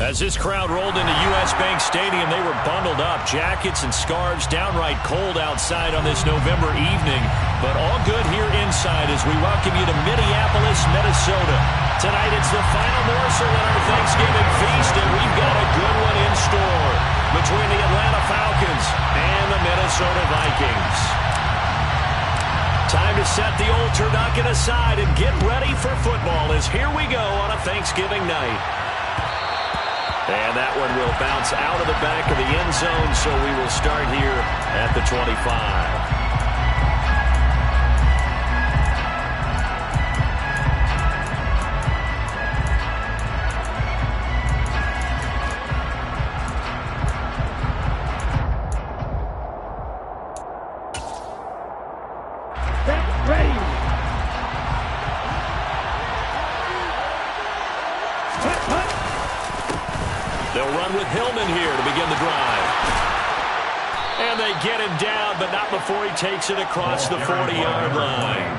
As this crowd rolled into U.S. Bank Stadium, they were bundled up, jackets and scarves, downright cold outside on this November evening. But all good here inside as we welcome you to Minneapolis, Minnesota. Tonight it's the final morsel in our Thanksgiving feast, and we've got a good one in store between the Atlanta Falcons and the Minnesota Vikings. Time to set the old turducken aside and get ready for football as here we go on a Thanksgiving night. And that one will bounce out of the back of the end zone, so we will start here at the 25. Get him down, but not before he takes it across the 40-yard line.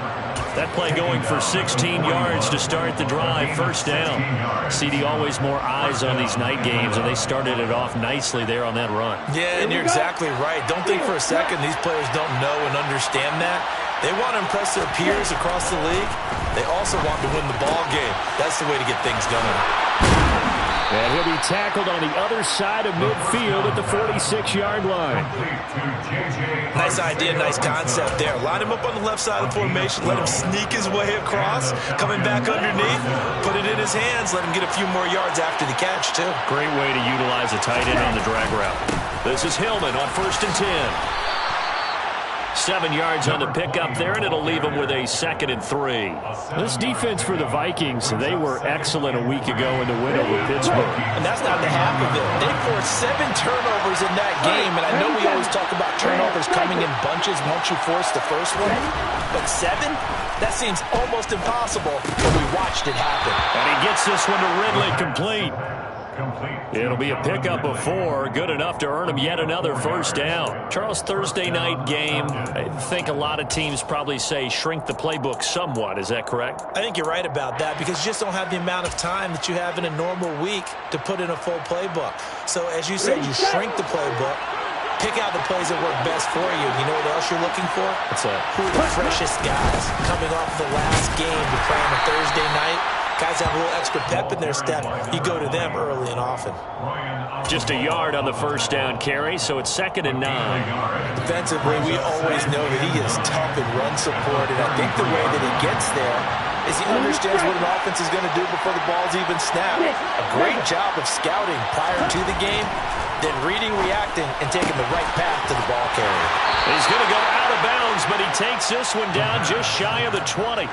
That play going for 16 yards to start the drive. First down. CD, always more eyes on these night games, and they started it off nicely there on that run. Yeah, and you're exactly right. Don't think for a second these players don't know and understand that. They want to impress their peers across the league. They also want to win the ball game. That's the way to get things going. And he'll be tackled on the other side of midfield at the 46-yard line. Nice idea, nice concept there. Line him up on the left side of the formation. Let him sneak his way across. Coming back underneath. Put it in his hands. Let him get a few more yards after the catch, too. Great way to utilize a tight end on the drag route. This is Hillman on 1st and 10. 7 yards on the pickup there, and it'll leave him with a 2nd and 3. This defense for the Vikings, they were excellent a week ago in the win over Pittsburgh. And that's not the half of it. They forced 7 turnovers in that game, and I know we always talk about turnovers coming in bunches once you force the first one. But 7? That seems almost impossible, but we watched it happen. And he gets this one to Ridley, complete. It'll be a pickup of 4, good enough to earn him yet another first down. Charles, Thursday night game, I think a lot of teams probably say shrink the playbook somewhat. Is that correct? I think you're right about that because you just don't have the amount of time that you have in a normal week to put in a full playbook. So as you said, you shrink the playbook, pick out the plays that work best for you. You know what else you're looking for? What's that? Who are the freshest guys coming off the last game to play on a Thursday night? Guys have a little extra pep in their step. You go to them early and often. Just a yard on the first down carry, so it's 2nd and 9. Defensively, we always know that he is tough in run support, and I think the way that he gets there is he understands what an offense is going to do before the ball's even snapped. A great job of scouting prior to the game, then reading, reacting, and taking the right path to the ball carrier. He's going to go out of bounds, but he takes this one down just shy of the 20.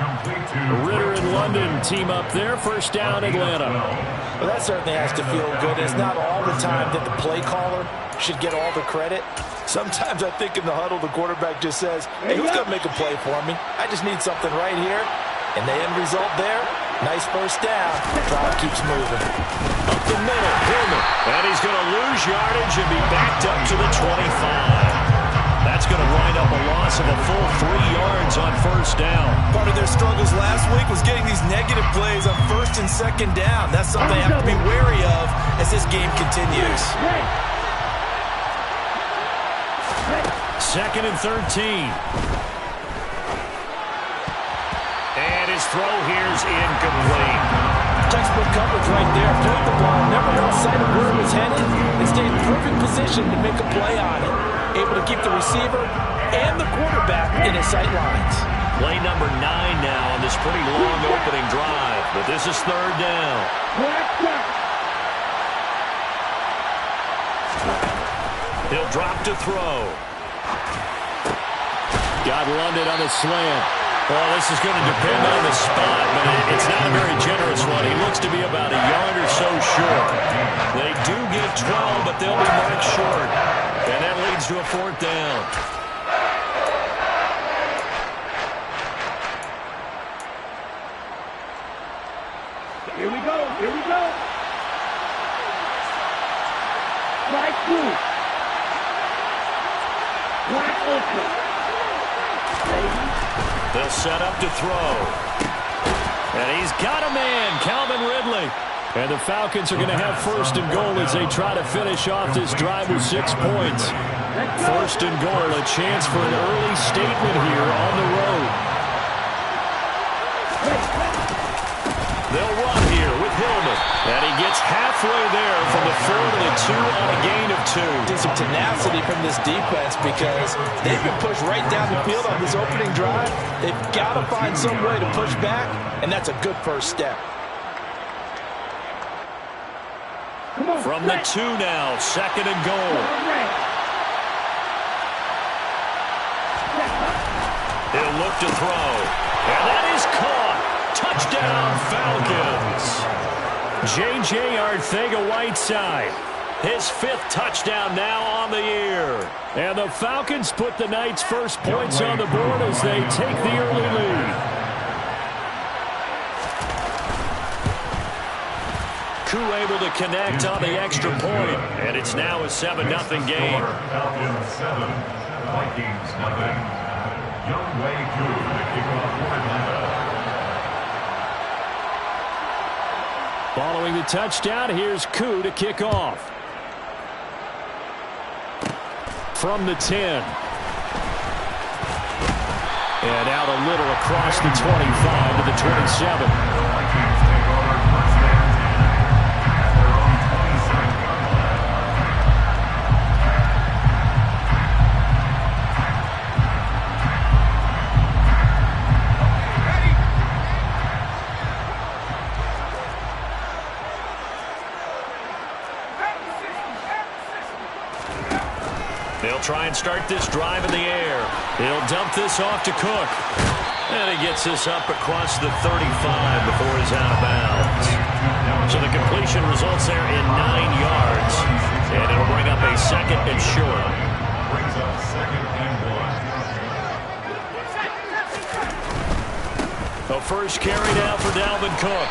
Ritter and London team up there. First down, Atlanta. Well, that certainly has to feel good. It's not all the time that the play caller should get all the credit. Sometimes I think in the huddle, the quarterback just says, hey, who's going to make a play for me? I just need something right here. And the end result there, nice first down. Drive keeps moving. Up the middle, Hillman. And he's going to lose yardage and be backed up to the 25. That's going to wind up a loss of a full 3 yards on first down. Part of their struggles last week was getting these negative plays on 1st and 2nd down. That's something they have to be wary of as this game continues. 2nd and 13. And his throw here is incomplete. Textbook coverage right there. Played the ball, never lost sight of where it was headed, and stayed in perfect position to make a play on it. Able to keep the receiver and the quarterback in his sight lines. Play number 9 now on this pretty long opening drive, but this is 3rd down. He'll drop to throw. Got London on the slant. Well, this is going to depend on the spot, but it's not a very generous one. He looks to be about a yard or so short. They do get 12, but they'll be marked short. And that leads to a 4th down. Here we go. Here we go. Strike 2. Wide open. They'll set up to throw. And he's got a man, Calvin Ridley. And the Falcons are going to have first and goal as they try to finish off this drive with 6 points. First and goal, a chance for an early statement here on the road. They'll run here with Hillman. And he gets halfway there from the 4 to the 2 on a gain of 2. Some tenacity from this defense because they've been pushed right down the field on this opening drive. They've got to find some way to push back, and that's a good first step. From the 2 now, second and goal. He'll look to throw. And that is caught. Touchdown, Falcons. J.J. Arcega-Whiteside. His 5th touchdown now on the year. And the Falcons put the night's first points on the board as they take the early lead. Able to connect on the extra point, and it's now a 7-0 game. Falcons 7, Vikings 0. Young Wei Koo to kick off for Atlanta. Following the touchdown, here's Koo to kick off. From the 10. And out a little across the 25 to the 27. Vikings take over first and 10 at their own 27. They'll try and start this drive in the air. He'll dump this off to Cook. And he gets this up across the 35 before he's out of bounds. So the completion results there in 9 yards. And it'll bring up a second and short. Brings up second and 1. The first carry now for Dalvin Cook.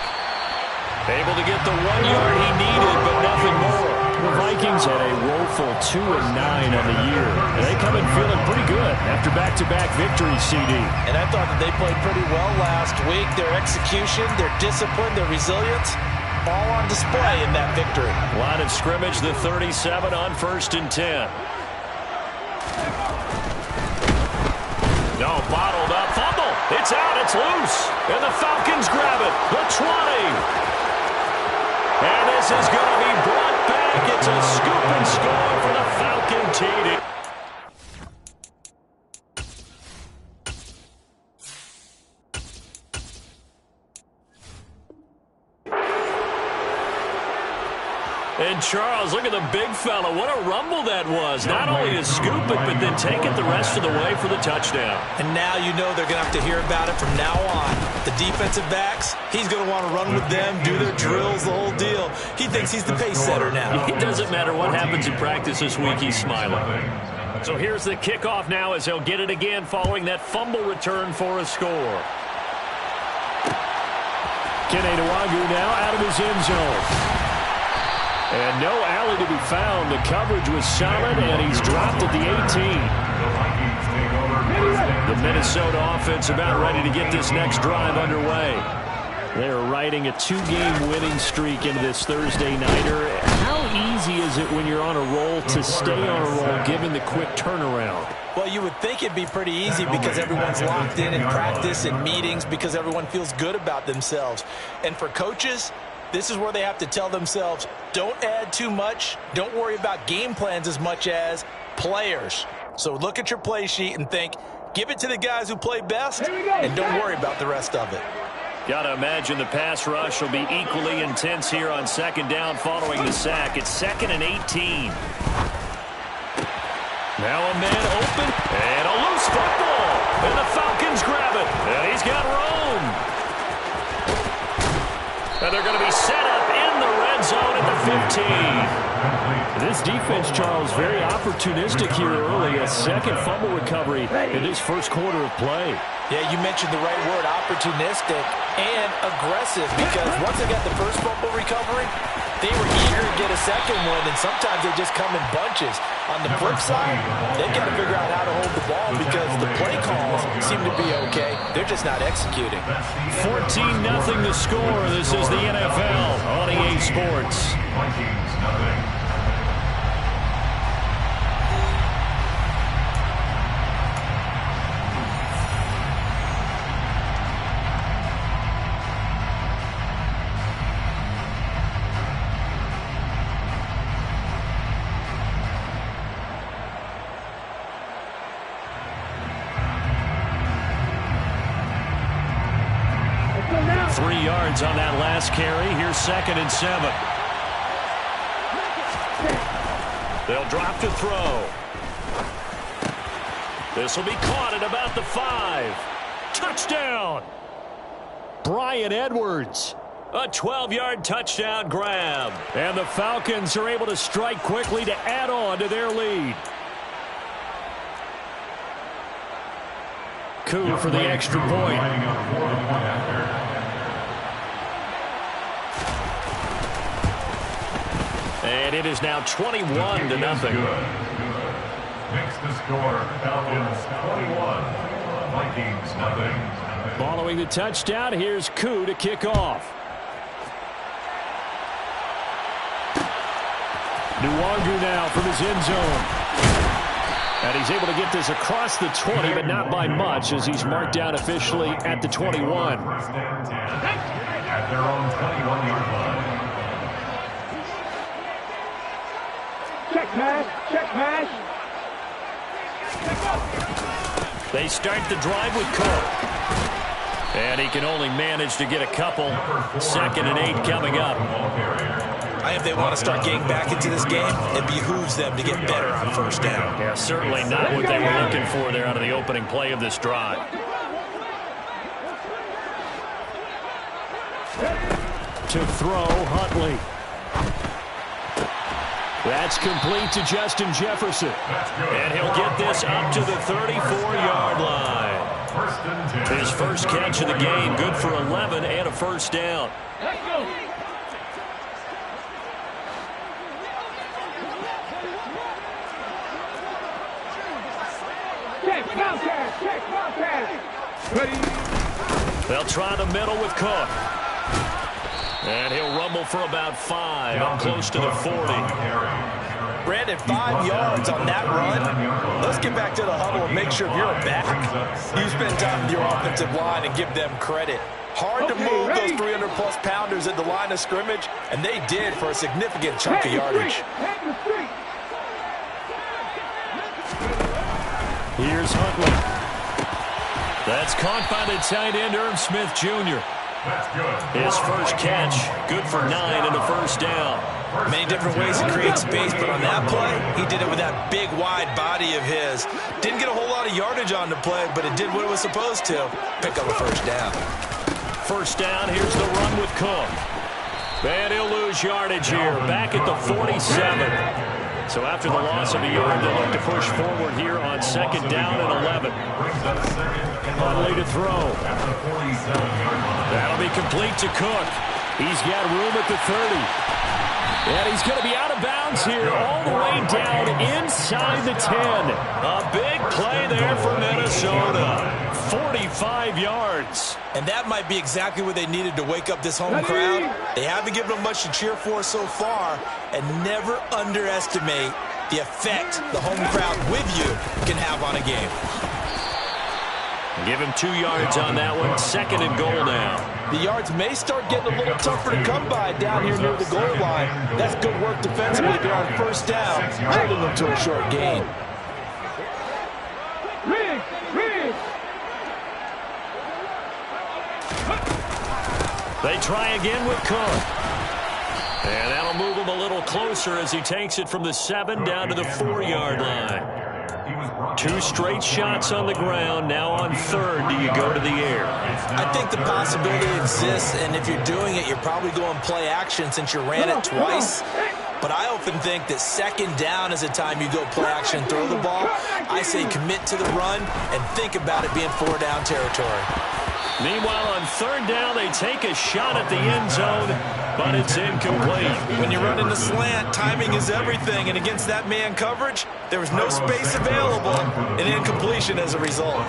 Able to get the 1 yard he needed, but nothing more. The Vikings had a woeful 2-9 on the year. They come in feeling pretty good after back-to-back victories, CD. And I thought that they played pretty well last week. Their execution, their discipline, their resilience, all on display in that victory. Line of scrimmage, the 37 on 1st and 10. No, bottled up, fumble. It's out, it's loose. And the Falcons grab it. The 20. And this is going to be brought back. It's a scoop and score for the Falcon team. And Charles, look at the big fella. What a rumble that was. Not only to scoop it, but then take it the rest of the way for the touchdown. And now you know they're going to have to hear about it from now on. The defensive backs, he's going to want to run with them, do their drills, the whole deal. He thinks he's the pace setter now. It doesn't matter what happens in practice this week, he's smiling. So here's the kickoff now as he'll get it again following that fumble return for a score. Kene Nwangwu now out of his end zone. And no alley to be found. The coverage was solid, and he's dropped at the 18. The Minnesota offense about ready to get this next drive underway. They're riding a 2-game winning streak into this Thursday nighter. How easy is it when you're on a roll to stay on a roll given the quick turnaround? Well, you would think it'd be pretty easy because everyone's locked in practice and meetings because everyone feels good about themselves. And for coaches, this is where they have to tell themselves, don't add too much. Don't worry about game plans as much as players. So look at your play sheet and think, give it to the guys who play best, and don't worry about the rest of it. Got to imagine the pass rush will be equally intense here on second down following the sack. It's 2nd and 18. Now a man open, and a loose football. And the Falcons grab it, and he's got room. And they're going to be set up in the red zone at the 15. This defense, Charles, very opportunistic here early. A second fumble recovery in this first quarter of play. Yeah, you mentioned the right word, opportunistic and aggressive, because once they got the first fumble recovery, they were eager to get a second one, and sometimes they just come in bunches. On the flip side, they've got to figure out how to hold the ball because the play calls seem to be okay. They're just not executing. 14-0 the score. This is the NFL on EA Sports. Vikings, nothing. Now. 3 yards on that last carry. Here's 2nd and 7. They'll drop to throw. This will be caught at about the 5. Touchdown! Bryan Edwards. A 12-yard touchdown grab. And the Falcons are able to strike quickly to add on to their lead. Coup for the extra point. And it is now 21-0. Makes the score, Falcons 21, Vikings nothing. Following the touchdown, here's Coup to kick off. Nwangu now from his end zone. And he's able to get this across the 20, but not by much, as he's marked down officially at the 21. First and 10 at their own 21-yard line. Check pass. Check pass. They start the drive with Cook. And he can only manage to get a couple. 2nd and 8 coming up. If they want to start getting back into this game, it behooves them to get better on first down. Yeah, certainly not what they were looking for there out of the opening play of this drive. To throw, Huntley. That's complete to Justin Jefferson. And he'll get this up to the 34-yard line. His first catch of the game, good for 11 and a first down. Let's go. They'll try the middle with Cook. And he'll rumble for about 5, up close to the 40. Brandon, 5 yards on that run. Let's get back to the huddle and make sure if you're a back, you spend time with your offensive line and give them credit. Hard to move those 300-plus pounders at the line of scrimmage, and they did for a significant chunk of yardage. Here's Huntley. That's caught by the tight end, Irv Smith Jr. His first catch, good for 9 and a first down. Many different ways to create space, but on that play, he did it with that big, wide body of his. Didn't get a whole lot of yardage on the play, but it did what it was supposed to. Pick up a first down. First down, here's the run with Cook. And he'll lose yardage here, back at the 47. So after the loss of a yard, they'll look to push forward here on 2nd down and 11. Huntley to throw. That'll be complete to Cook. He's got room at the 30. And he's going to be out of bounds here all the way down inside the 10. A big play there for Minnesota. 45 yards. And that might be exactly what they needed to wake up this home crowd. They haven't given them much to cheer for so far. And never underestimate the effect the home crowd with you can have on a game. Give him 2 yards on that one. 2nd and goal now. The yards may start getting a little tougher to come by down here near the goal line. That's good work defensively there on first down, holding them to a short gain. They try again with Cook. And that'll move him a little closer as he takes it from the 7 down to the 4-yard line. 2 straight shots on the ground. Now on 3rd, do you go to the air? I think the possibility exists, and if you're doing it, you're probably going play action since you ran it twice. But I often think that 2nd down is a time you go play action and throw the ball. I say commit to the run and think about it being 4-down territory. Meanwhile, on third down, they take a shot at the end zone, but it's incomplete. When you run in the slant, timing is everything, and against that man coverage, there was no space available, and incompletion as a result.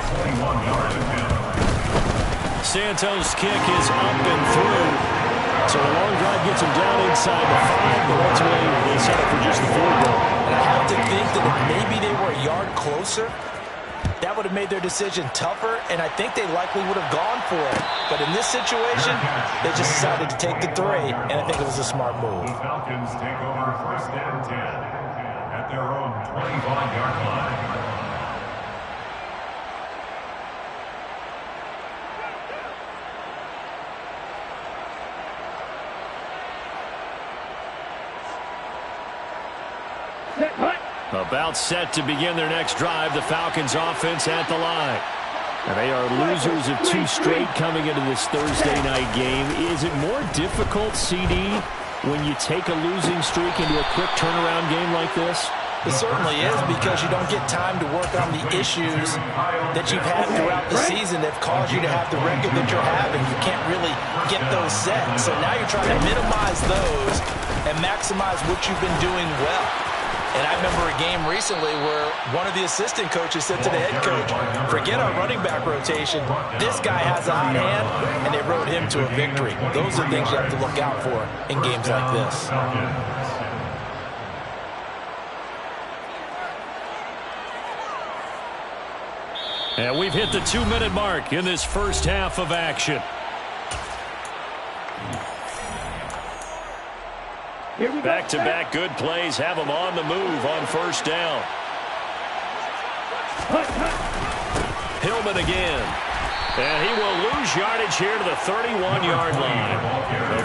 Santos' kick is up and through. So a long drive gets him down inside the 5, but ultimately they set up for just the field goal. And I have to think that if maybe they were a yard closer, that would have made their decision tougher, and I think they likely would have gone for it. But in this situation, they just decided to take the 3, and I think it was a smart move. The Falcons take over 1st and 10 at their own 25-yard line. About set to begin their next drive, the Falcons offense at the line. And they are losers of 2 straight coming into this Thursday night game. Is it more difficult, CD, when you take a losing streak into a quick turnaround game like this? It certainly is, because you don't get time to work on the issues that you've had throughout the season that have caused you to have the record that you're having. You can't really get those set. So now you're trying to minimize those and maximize what you've been doing well. And I remember a game recently where one of the assistant coaches said to the head coach, forget our running back rotation. This guy has a hot hand, and they rode him to a victory. Those are things you have to look out for in games like this. And we've hit the 2-minute mark in this first half of action. Back-to-back good plays have them on the move on first down. Hillman again. And he will lose yardage here to the 31-yard line.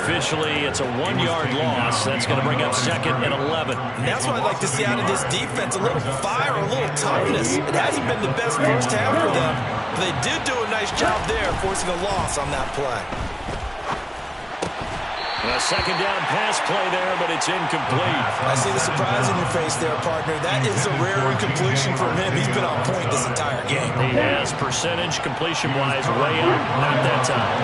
Officially, it's a 1-yard loss. That's going to bring up 2nd and 11. And that's what I'd like to see out of this defense, a little fire, a little toughness. It hasn't been the best first half for them, but they did do a nice job there, forcing a loss on that play. A second down pass play there, but it's incomplete. I see the surprise in your face there, partner. That is a rare incompletion from him. He's been on point this entire game. He has percentage completion-wise way up. Not that time.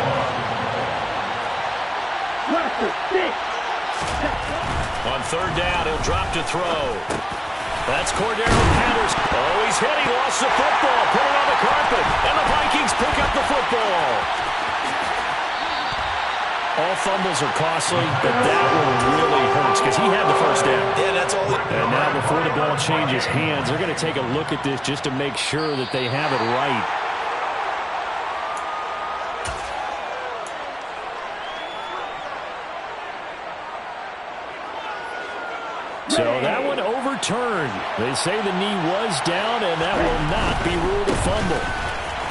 On third down, he'll drop to throw. That's Cordero Patterson. Oh, he's hit. He lost the football. Put it on the carpet. And the Vikings pick up the football. All fumbles are costly, but that one really hurts because he had the first down. Yeah, that's all. And now before the ball changes hands, they're going to take a look at this just to make sure that they have it right. So that one overturned. They say the knee was down, and that will not be ruled a fumble.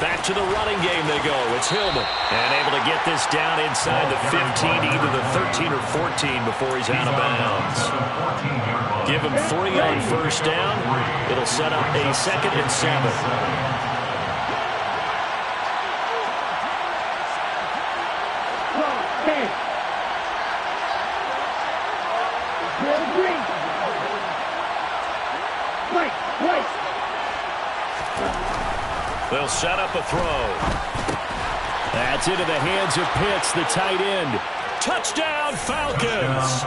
Back to the running game they go. It's Hillman. And able to get this down inside the 15, either the 13 or 14 before he's out of bounds. Give him 3 on first down. It'll set up a 2nd and 7. They'll set up a throw. That's into the hands of Pitts, the tight end. Touchdown, Falcons!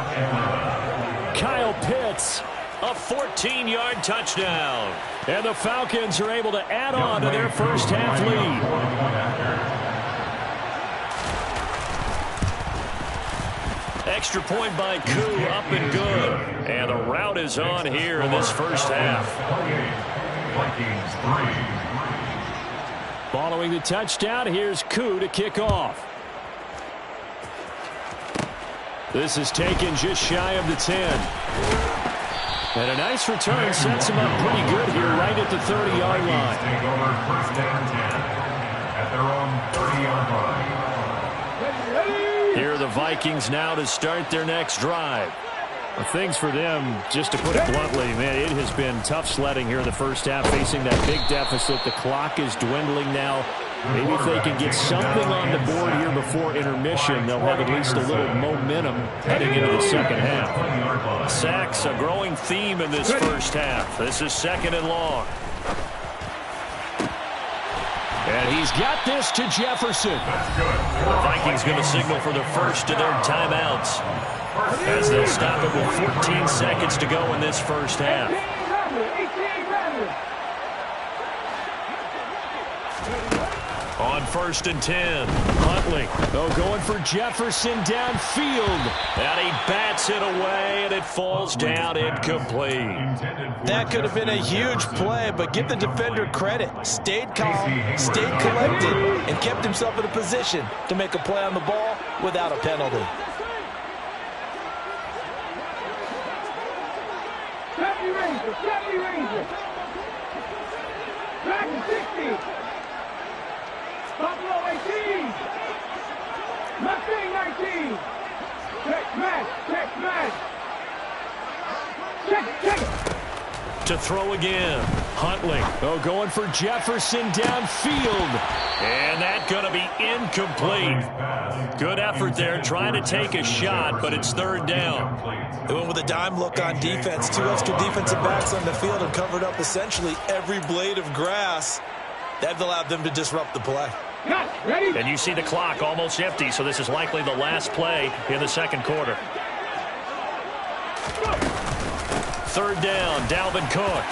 Kyle Pitts, a 14-yard touchdown. And the Falcons are able to add on to their first half lead. Extra point by Koo, up and good. And the route is on here in this first half. Vikings 3. Following the touchdown, here's Koo to kick off. This is taken just shy of the 10. And a nice return sets him up pretty good here right at the 30-yard line. Take over 1st and 10 at their own 30-yard line. Here are the Vikings now to start their next drive. Well, things for them, just to put it bluntly, man, it has been tough sledding here in the first half, facing that big deficit. The clock is dwindling now. Maybe if they can get something on the board here before intermission, they'll have at least a little momentum heading into the second half. Sacks, a growing theme in this first half. This is 2nd and long. And he's got this to Jefferson. The Vikings going to signal for the first of their timeouts, as they'll stop it with 14 seconds to go in this first half. On 1st and 10, Huntley, going for Jefferson downfield. And he bats it away, and it falls down incomplete. That could have been a huge play, but give the defender credit. Stayed calm, stayed collected, and kept himself in a position to make a play on the ball without a penalty. Chevy Ranger. Back to 60. Buffalo 18. Mustang 19. Check match. Check match. Check. To throw again. Huntley, going for Jefferson downfield. And that's going to be incomplete. Good effort there, trying to take a shot, but it's 3rd down. They went with a dime look on defense. 2 extra defensive backs on the field and covered up essentially every blade of grass. That allowed them to disrupt the play. Ready? And you see the clock almost empty, so this is likely the last play in the second quarter. 3rd down, Dalvin Cook.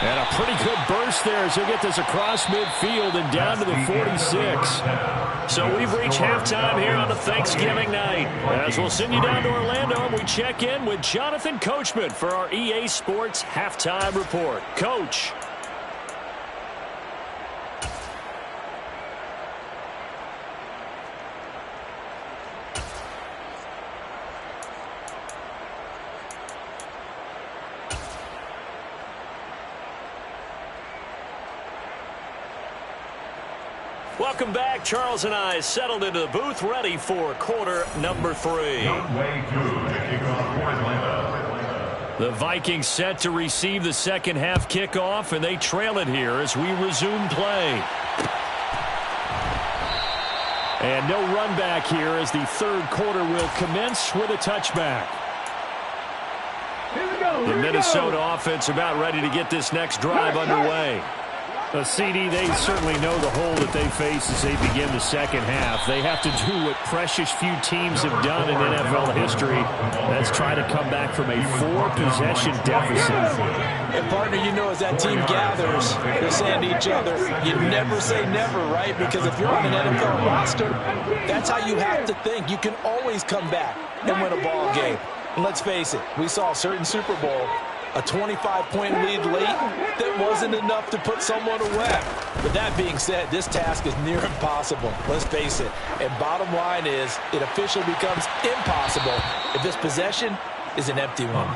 And a pretty good burst there as he'll get this across midfield and down to the 46. So we've reached halftime here on a Thanksgiving night. As we'll send you down to Orlando, and we check in with Jonathan Coachman for our EA Sports Halftime Report. Coach. Welcome back. Charles and I settled into the booth, ready for quarter number 3. The Vikings set to receive the second half kickoff, and they trail it here as we resume play. And no run back here as the third quarter will commence with a touchback. Here we go. The Minnesota offense about ready to get this next drive underway. CD, they certainly know the hole that they face as they begin the second half. They have to do what precious few teams have done in NFL history. That's try to come back from a 4-possession deficit. And partner, you know, as that team gathers, they're saying to each other, you never say never, right? Because if you're on an NFL roster, that's how you have to think. You can always come back and win a ball game. And let's face it, we saw a certain Super Bowl, a 25-point lead late that wasn't enough to put someone away. But that being said, this task is near impossible. Let's face it. And bottom line is, it officially becomes impossible if this possession is an empty one.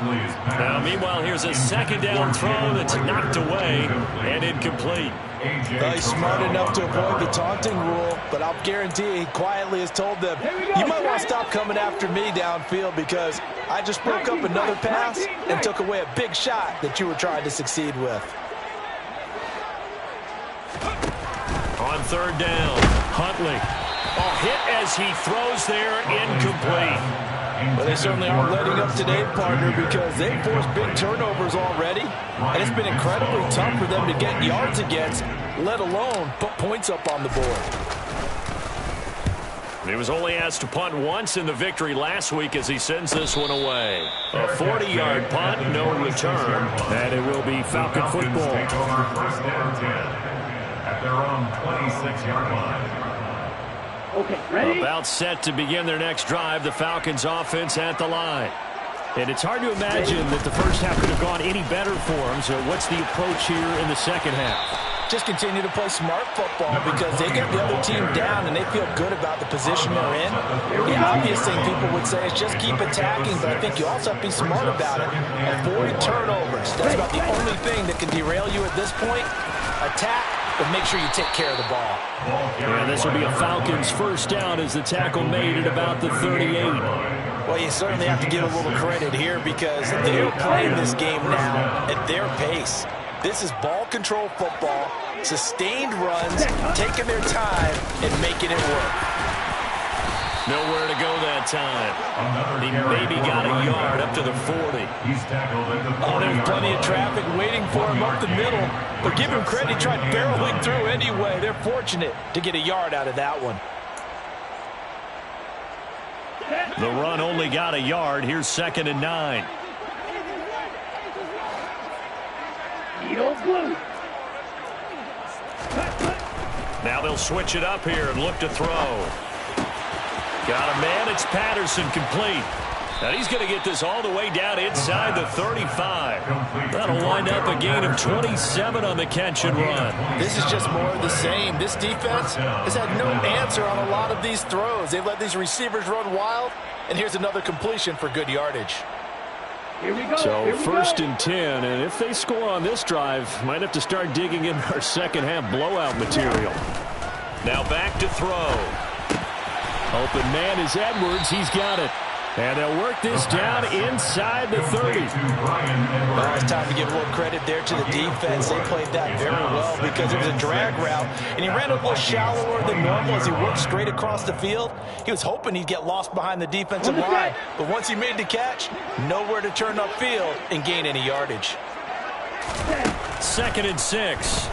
Now, meanwhile, here's a second down throw that's knocked away and incomplete. Well, he's smart enough to avoid the taunting rule, but I'll guarantee he quietly has told them, you might want to stop coming after me downfield because I just broke up another pass and took away a big shot that you were trying to succeed with. On 3rd down, Huntley. Hit as he throws there, incomplete. Well, they certainly aren't letting up today, partner, because they've forced big turnovers already, and it's been incredibly tough for them to get yards against, let alone put points up on the board. He was only asked to punt once in the victory last week as he sends this one away. A 40-yard punt, no return, and it will be Falcon football. At their own 26-yard line. Okay, ready? About set to begin their next drive, the Falcons offense at the line. And it's hard to imagine that the first half could have gone any better for them, so what's the approach here in the second half? Just continue to play smart football because they get the other team down and they feel good about the position they're in. The obvious thing people would say is just keep attacking, but I think you also have to be smart about it. Avoid turnovers. That's about the only thing that can derail you at this point. Attack, but make sure you take care of the ball. And this will be a Falcons first down as the tackle made at about the 38. Well, you certainly have to give a little credit here because they're playing this game now at their pace. This is ball control football, sustained runs, taking their time and making it work. Nowhere to go that time. He maybe got a yard up to the 40. He's tackled at the 40. Oh, there was plenty of traffic waiting for him up the middle. But give him credit, he tried barreling through anyway. They're fortunate to get a yard out of that one. The run only got a yard. Here's 2nd and 9. Now they'll switch it up here and look to throw. Got a man. It's Patterson, complete. And he's going to get this all the way down inside the 35. That'll wind up a gain of 27 on the catch and run. This is just more of the same. This defense has had no answer on a lot of these throws. They've let these receivers run wild, and here's another completion for good yardage. Here we go. So Here we 1st go. and 10, and if they score on this drive, might have to start digging in our second half blowout material. Now back to throw. Open man is Edwards. He's got it. And they'll work this down inside the 30. Well, it's time to give a little credit there to the defense. They played that very well because it was a drag route, and he ran a little shallower than normal as he worked straight across the field. He was hoping he'd get lost behind the defensive line, but once he made the catch, nowhere to turn upfield and gain any yardage. 2nd and 6.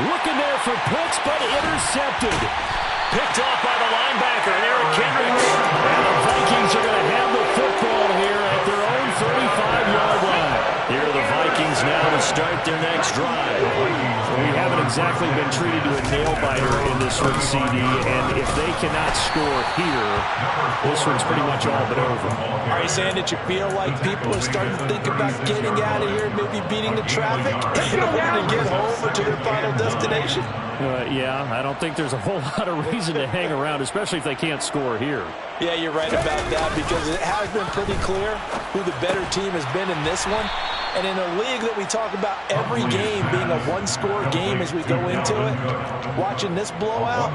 Looking there for Pitts, but intercepted. Picked off by the linebacker, Eric Kendricks. And the Vikings are going to have the football here at their own 35-yard line. Here are the Vikings now to start their next drive. We haven't exactly been treated to a nail-biter in this one, CD, and if they cannot score here, this one's pretty much all but over. Are you saying that you feel like people are starting to think about getting out of here, maybe beating the traffic in order to get home or to their final destination? Yeah, I don't think there's a whole lot of reason to hang around, especially if they can't score here. Yeah, you're right about that because it has been pretty clear who the better team has been in this one. And in a league that we talk about every game being a one-score game as we go into it, watching this blowout,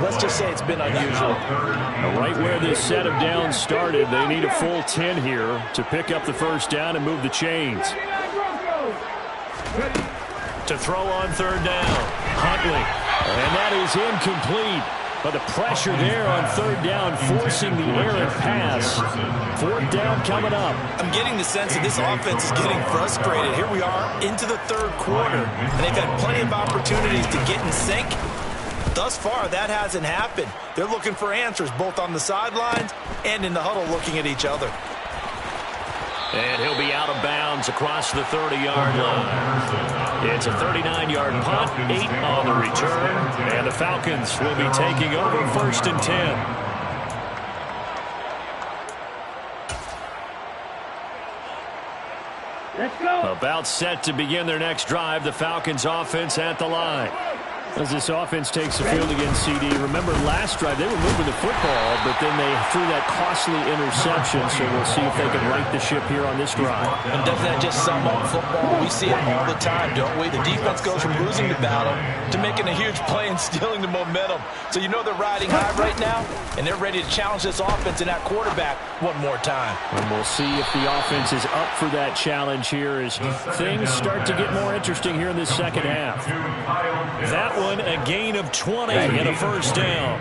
let's just say it's been unusual. Right where this set of downs started, they need a full 10 here to pick up the first down and move the chains. To throw on 3rd down, Huntley, and that is incomplete. But the pressure there on 3rd down, forcing the errant pass. 4th down coming up. I'm getting the sense that this offense is getting frustrated. Here we are into the 3rd quarter, and they've had plenty of opportunities to get in sync. Thus far, that hasn't happened. They're looking for answers both on the sidelines and in the huddle looking at each other. And he'll be out of bounds across the 30-yard line. It's a 39-yard punt, 8 on the return, and the Falcons will be taking over 1st and 10. Let's go. About set to begin their next drive, the Falcons offense at the line. As this offense takes the field against CD, remember last drive they were moving the football, but then they threw that costly interception, so we'll see if they can right the ship here on this drive. And doesn't that just sum up football? We see it all the time, don't we? The defense goes from losing the battle to making a huge play and stealing the momentum. So you know they're riding high right now, and they're ready to challenge this offense and that quarterback one more time. And we'll see if the offense is up for that challenge here as things start to get more interesting here in this second half. That one, a gain of 20 and a 1st down.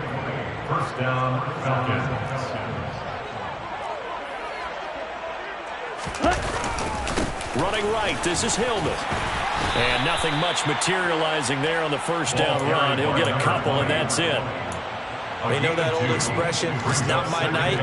1st down, Falcons. Running right, this is Hillman. And nothing much materializing there on the 1st down run. He'll get a couple, and that's it. You know that old expression, it's not my night?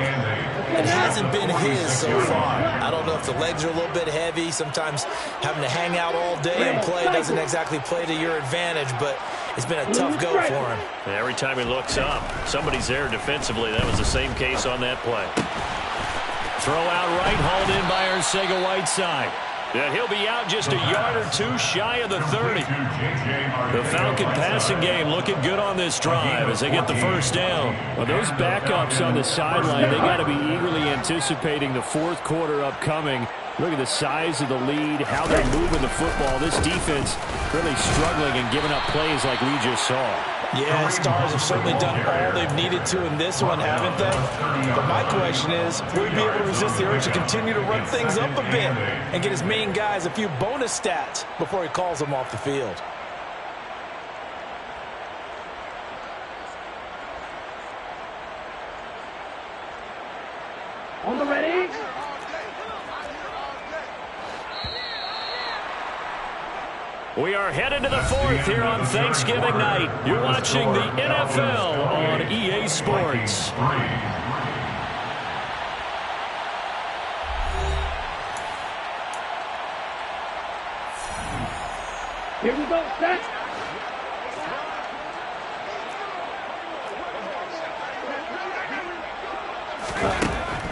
It hasn't been his so far. I don't know if the legs are a little bit heavy. Sometimes having to hang out all day and play doesn't exactly play to your advantage, but it's been a tough go for him. Every time he looks up, somebody's there defensively. That was the same case on that play. Throw out right, hauled in by Arcega-Whiteside. Yeah, he'll be out just a yard or two shy of the 30. The Falcon passing game looking good on this drive as they get the 1st down. Well, those backups on the sideline, they got to be eagerly anticipating the 4th quarter upcoming. Look at the size of the lead, how they're moving the football. This defense really struggling and giving up plays like we just saw. Yeah, Stars have certainly done all they've needed to in this one, haven't they? But my question is, will he be able to resist the urge to continue to run things up a bit and get his main guys a few bonus stats before he calls them off the field? On the ready. We are headed to the fourth here on Thanksgiving night. You're watching the NFL on EA Sports. Here we go, set.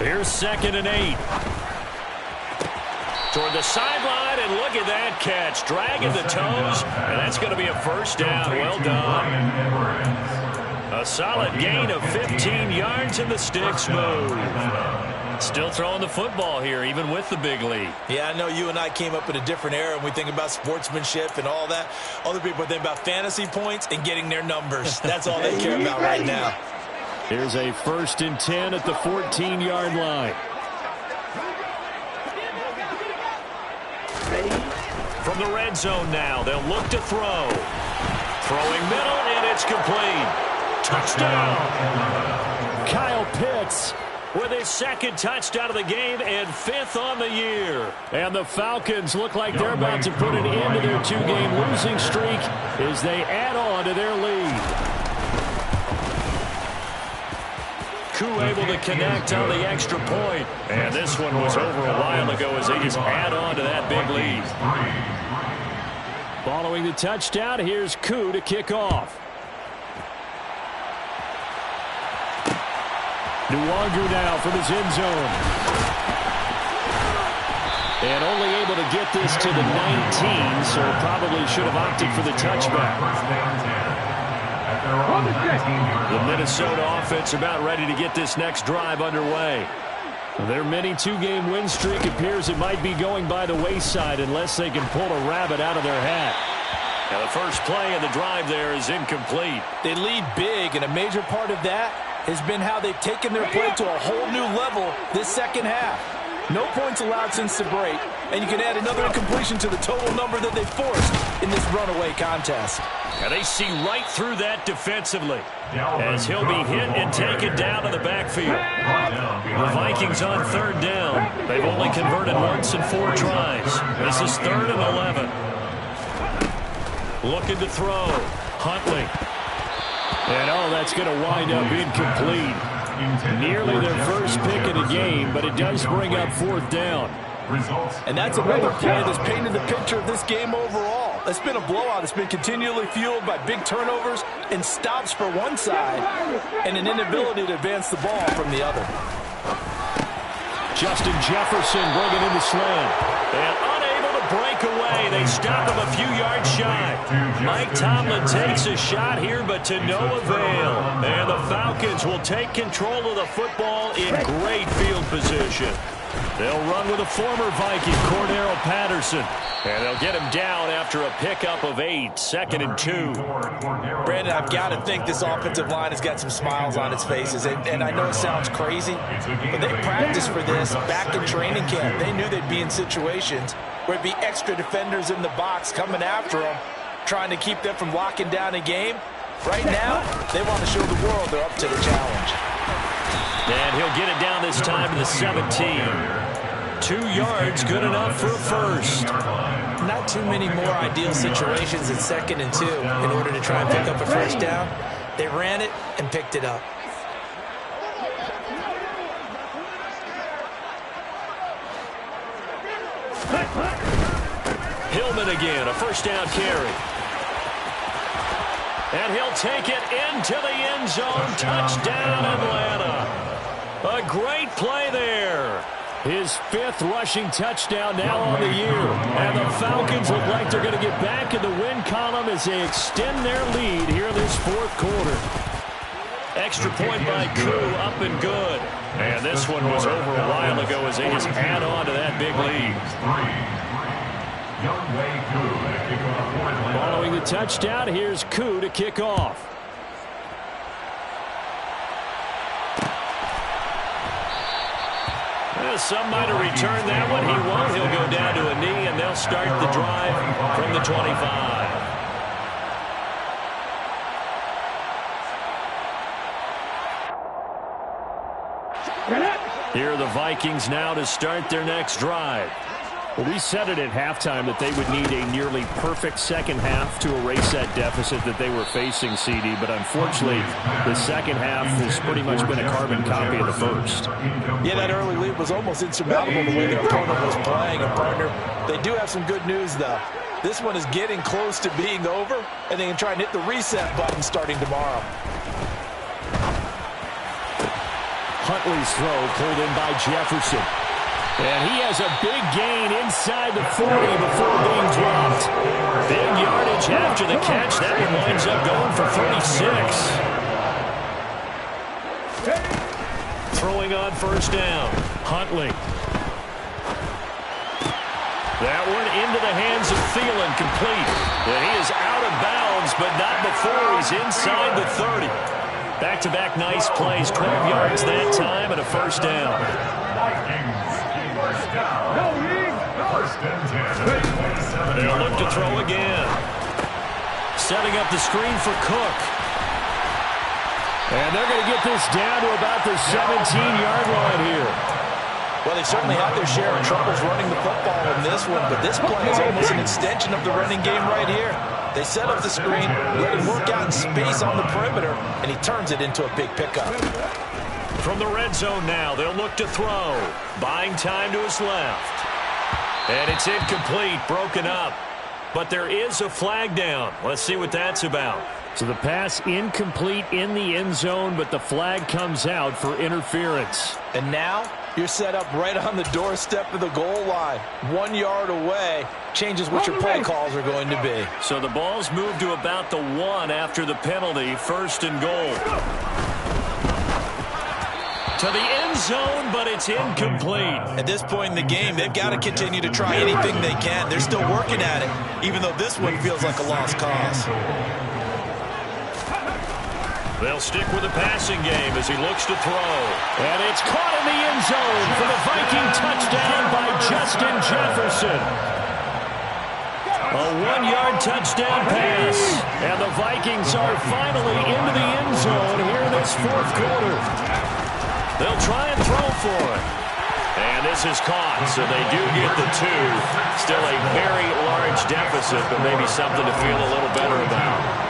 Here's 2nd and 8. Toward the sideline, and look at that catch. Dragging the toes, and that's going to be a first down. Well done. A solid gain of 15 yards, and the sticks move. Still throwing the football here, even with the big lead. Yeah, I know you and I came up in a different era, and we think about sportsmanship and all that. Other people think about fantasy points and getting their numbers. That's all they care about right now. Here's a 1st and 10 at the 14-yard line. From the red zone now, they'll look to throw. Throwing middle, and it's complete. Touchdown! Kyle Pitts with his 2nd touchdown of the game and 5th on the year. And the Falcons look like they're about to put an end to their 2-game losing streak as they add on to their lead. Koo able to connect on the extra point. And this one was over a while ago as they just add on to that big lead. Following the touchdown, here's Koo to kick off. Nwangu now from his end zone. And only able to get this to the 19, so probably should have opted for the touchback. The Minnesota offense about ready to get this next drive underway. Their mini 2-game win streak appears it might be going by the wayside unless they can pull a rabbit out of their hat. Now the first play of the drive there is incomplete. They lead big, and a major part of that has been how they've taken their play to a whole new level this second half. No points allowed since the break, and you can add another incompletion to the total number that they forced in this runaway contest. Now they see right through that defensively as he'll be hit and taken down in the backfield. The Vikings on 3rd down. They've only converted once in 4 tries. This is 3rd and 11. Looking to throw. Huntley. And that's going to wind up incomplete. Nearly their first pick of the game, but it does bring up 4th down. And that's another play that's painted the picture of this game overall. It's been a blowout. It's been continually fueled by big turnovers and stops for one side and an inability to advance the ball from the other. Justin Jefferson bringing in the slant. And unable to break away. They stop him a few yards shy. Mike Tomlin takes a shot here, but to no avail. And the Falcons will take control of the football in great field position. They'll run with a former Viking, Cordero Patterson. And they'll get him down after a pickup of 8, 2nd and 2. Brandon, I've got to think this offensive line has got some smiles on its faces. And I know it sounds crazy, but they practiced for this back in training camp. They knew they'd be in situations where it'd be extra defenders in the box coming after them, trying to keep them from locking down a game. Right now, they want to show the world they're up to the challenge. And he'll get it down this time to the 17. 2 yards, good enough for a first. Not too many more ideal situations at 2nd and 2 in order to try and pick up a first down. They ran it and picked it up. Hillman again, a first down carry. And he'll take it into the end zone. Touchdown, Atlanta. A great play there. His 5th rushing touchdown now on the year. And the Falcons look like they're going to get back in the win column as they extend their lead here in this 4th quarter. Extra point by Koo, up and good. And this one was over a while ago as they just add on to that big lead. Following the touchdown, here's Koo to kick off. Some might have returned that one. He won't. He'll go down to a knee, and they'll start the drive from the 25. Here are the Vikings now to start their next drive. Well, we said it at halftime that they would need a nearly perfect second half to erase that deficit that they were facing, CD. But unfortunately, the second half has pretty much been a carbon copy of the first. Yeah, that early lead was almost insurmountable the way their opponent was playing. And, partner, they do have some good news, though. This one is getting close to being over, and they can try and hit the reset button starting tomorrow. Huntley's throw pulled in by Jefferson. And he has a big gain inside the 40 before being dropped. Big yardage after the catch. That one winds up going for 36. Throwing on first down. Huntley. That one into the hands of Thielen, complete. And he is out of bounds, but not before he's inside the 30. Back-to-back nice plays, 12 yards that time, and a first down. They'll look to throw again. Setting up the screen for Cook. And they're going to get this down to about the 17-yard line here. Well, they certainly had their share of troubles running the football in this one, but this play is almost an extension of the running game right here. They set up the screen, let him work out in space on the perimeter, and he turns it into a big pickup. From the red zone now, they'll look to throw. Buying time to his left. And it's incomplete, broken up. But there is a flag down. Let's see what that's about. So the pass incomplete in the end zone, but the flag comes out for interference. And now you're set up right on the doorstep of the goal line. 1 yard away changes what your play calls are going to be. So the ball's moved to about the 1 after the penalty. First and goal. To the end zone, but it's incomplete. At this point in the game, they've got to continue to try anything they can. They're still working at it, even though this one feels like a lost cause. They'll stick with the passing game as he looks to throw. And it's caught in the end zone for the Viking touchdown by Justin Jefferson. A 1-yard touchdown pass. And the Vikings are finally into the end zone here in this fourth quarter. They'll try and throw for it. And this is caught, so they do get the 2. Still a very large deficit, but maybe something to feel a little better about.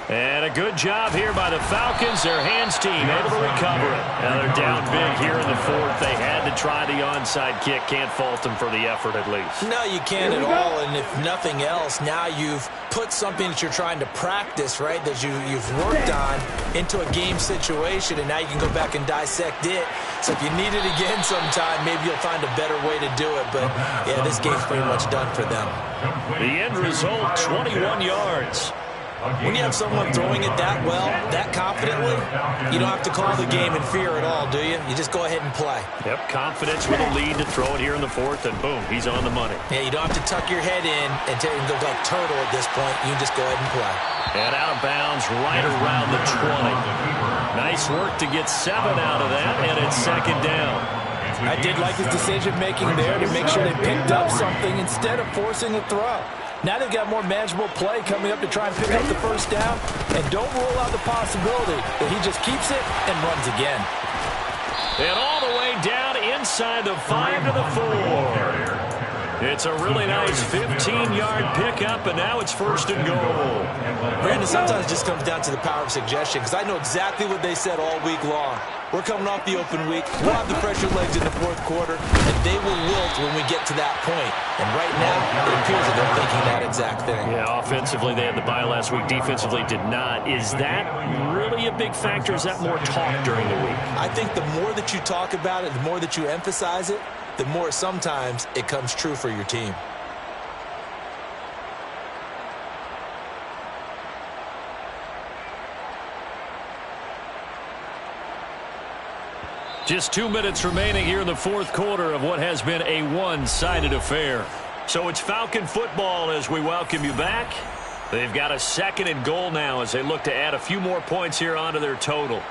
And a good job here by the Falcons. Their hands team able to recover it. Now they're down big here in the fourth. They had to try the onside kick. Can't fault them for the effort at least. No, you can't at all. And if nothing else, now you've put something that you're trying to practice, right, that you've worked on into a game situation, and now you can go back and dissect it. So if you need it again sometime, maybe you'll find a better way to do it. But, yeah, this game's pretty much done for them. The end result, 21 yards. When you have someone throwing it that well, that confidently, you don't have to call the game in fear at all, do you? You just go ahead and play. Yep, confidence with a lead to throw it here in the fourth, and boom, he's on the money. Yeah, you don't have to tuck your head in and go like turtle at this point. You can just go ahead and play. And out of bounds right around the 20. Nice work to get 7 out of that, and it's second down. I did like his decision-making there to make sure they picked up something instead of forcing a throw. Now they've got more manageable play coming up to try and pick up the first down. And don't rule out the possibility that he just keeps it and runs again. And all the way down inside the 5 to the 4. It's a really nice 15-yard pickup, and now it's first and goal. Brandon, sometimes it just comes down to the power of suggestion, because I know exactly what they said all week long. We're coming off the open week. We'll have the pressure legs in the fourth quarter, and they will wilt when we get to that point. And right now, it appears that they're thinking that exact thing. Yeah, offensively, they had the bye last week. Defensively, did not. Is that really a big factor? Is that more talk during the week? I think the more that you talk about it, the more that you emphasize it, the more sometimes it comes true for your team. Just 2 minutes remaining here in the fourth quarter of what has been a one-sided affair. So it's Falcon football as we welcome you back. They've got a second and goal now as they look to add a few more points here onto their total.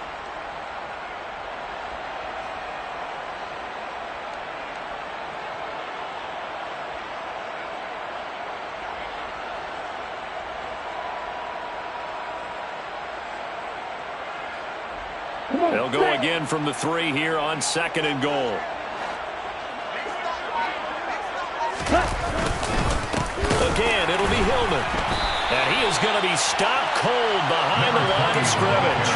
They'll go again from the 3 here on 2nd and goal. Again, it'll be Hillman. And he is going to be stopped cold behind the line of scrimmage.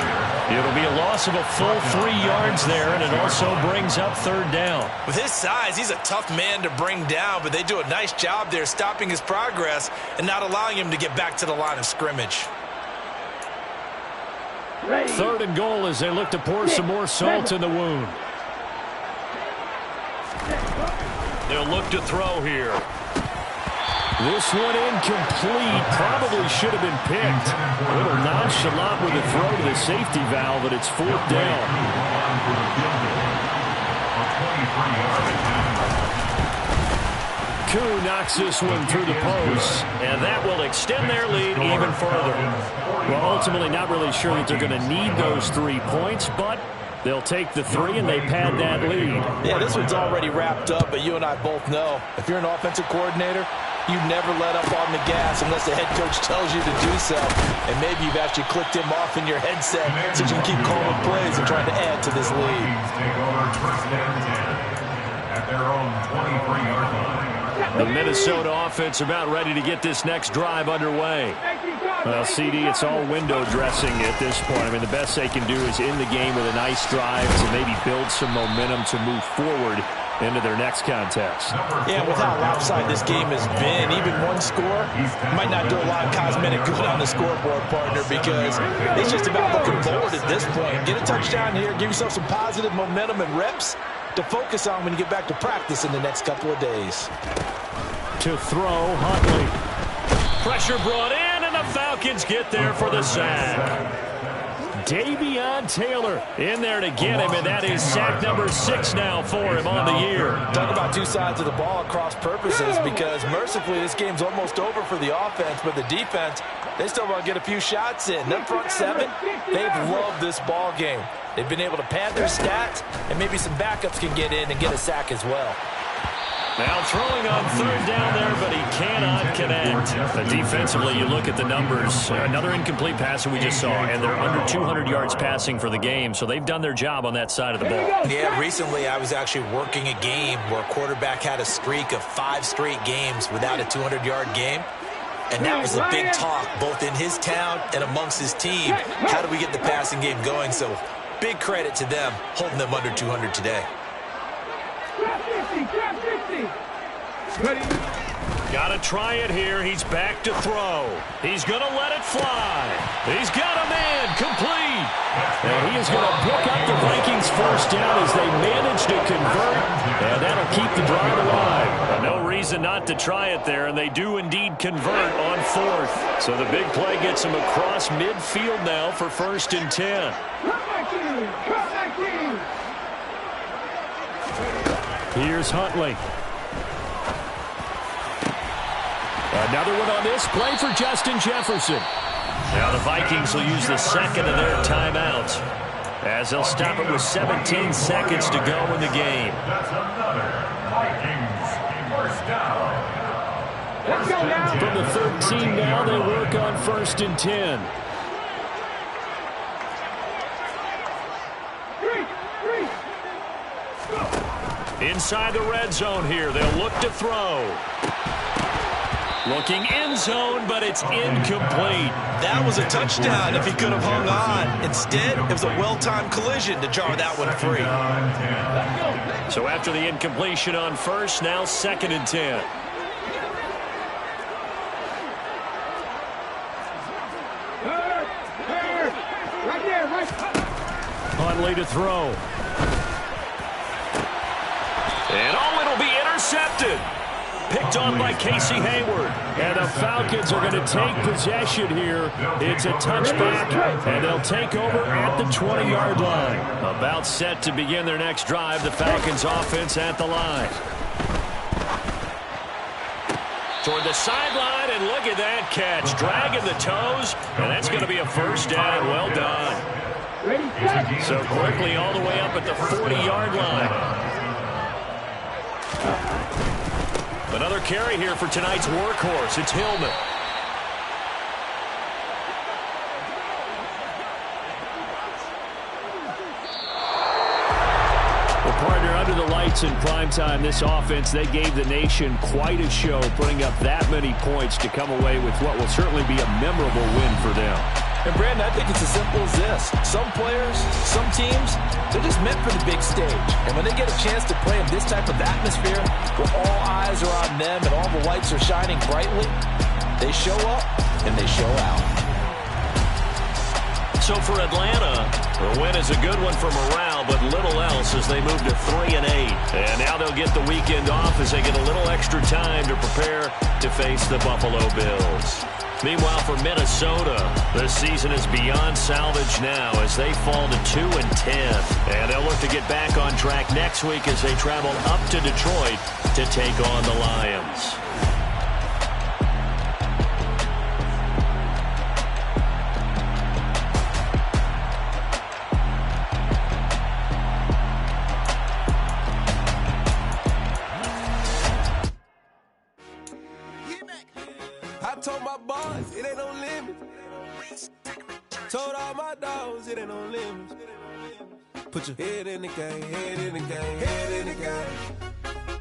It'll be a loss of a full 3 yards there, and it also brings up 3rd down. With his size, he's a tough man to bring down, but they do a nice job there stopping his progress and not allowing him to get back to the line of scrimmage. 3rd and goal as they look to pour some more salt in the wound. They'll look to throw here. This one incomplete. Probably should have been picked. A little nonchalant with a throw to the safety valve, but it's 4th down. Koo knocks this one through the post, and that will extend their lead even further. Well, ultimately not really sure that they're going to need those 3 points, but they'll take the 3 and they pad that lead. Yeah, this one's already wrapped up, but you and I both know if you're an offensive coordinator, you never let up on the gas unless the head coach tells you to do so. And maybe you've actually clicked him off in your headset so you can keep calling plays and trying to add to this lead. Take over 1st and 10 at their own 23-yard line. The Minnesota offense about ready to get this next drive underway. Well, CD, it's all window dressing at this point. I mean, the best they can do is end the game with a nice drive to maybe build some momentum to move forward into their next contest. Yeah, with how lopsided this game has been, even one score might not do a lot of cosmetic good on the scoreboard, partner, because it's just about looking forward at this point. Get a touchdown here, give yourself some positive momentum and reps to focus on when you get back to practice in the next couple of days. To throw, Huntley. Pressure brought in, and the Falcons get there for the sack. Davion Taylor in there to get him, and that is sack number 6 now for him on the year. Talk about 2 sides of the ball at cross purposes, because mercifully this game's almost over for the offense, but the defense, they still want to get a few shots in. That front 7, they've loved this ball game. They've been able to pad their stats, and maybe some backups can get in and get a sack as well. Now throwing on 3rd down there, but he cannot connect. Defensively, you look at the numbers. Another incomplete pass that we just saw, and they're under 200 yards passing for the game, so they've done their job on that side of the ball. Yeah, recently I was actually working a game where a quarterback had a streak of 5 straight games without a 200-yard game. And that was a big talk, both in his town and amongst his team. How do we get the passing game going? So big credit to them holding them under 200 today. Got to try it here. He's back to throw. He's going to let it fly. He's got a man complete. And he is going to pick up the Vikings' 1st down as they manage to convert. And that'll keep the drive alive. No reason not to try it there, and they do indeed convert on 4th. So the big play gets them across midfield now for 1st and 10. Here's Huntley. Another one on this play for Justin Jefferson. Now the Vikings will use the 2nd of their timeouts as they'll stop it with 17 seconds to go in the game. That's another Vikings 1st down. From the 13 now, they work on 1st and 10. Inside the red zone here, they'll look to throw. Looking end zone, but it's incomplete. That was a touchdown if he could have hung on. Instead, it was a well-timed collision to jar that one free. So after the incompletion on 1st, now 2nd and 10. Huntley to throw. And it'll be intercepted. Picked on by Casey Hayward. And the Falcons are going to take possession here. It's a touchback, and they'll take over at the 20-yard line. About set to begin their next drive. The Falcons offense at the line. Toward the sideline, and look at that catch. Dragging the toes, and that's going to be a 1st down. Well done. So quickly all the way up at the 40-yard line. Another carry here for tonight's workhorse. It's Hillman. nights in primetime, this offense, they gave the nation quite a show, putting up that many points to come away with what will certainly be a memorable win for them. And, Brandon, I think it's as simple as this. Some players, some teams, they're just meant for the big stage. And when they get a chance to play in this type of atmosphere where all eyes are on them and all the lights are shining brightly, they show up and they show out. So for Atlanta, the win is a good one for morale, but little else as they move to 3-8. And now they'll get the weekend off as they get a little extra time to prepare to face the Buffalo Bills. Meanwhile, for Minnesota, the season is beyond salvage now as they fall to 2-10. And they'll look to get back on track next week as they travel up to Detroit to take on the Lions. I told my boys, it ain't no limit. Told all my dogs, it ain't no limit. Put your head in the game, head in the game, head in the game.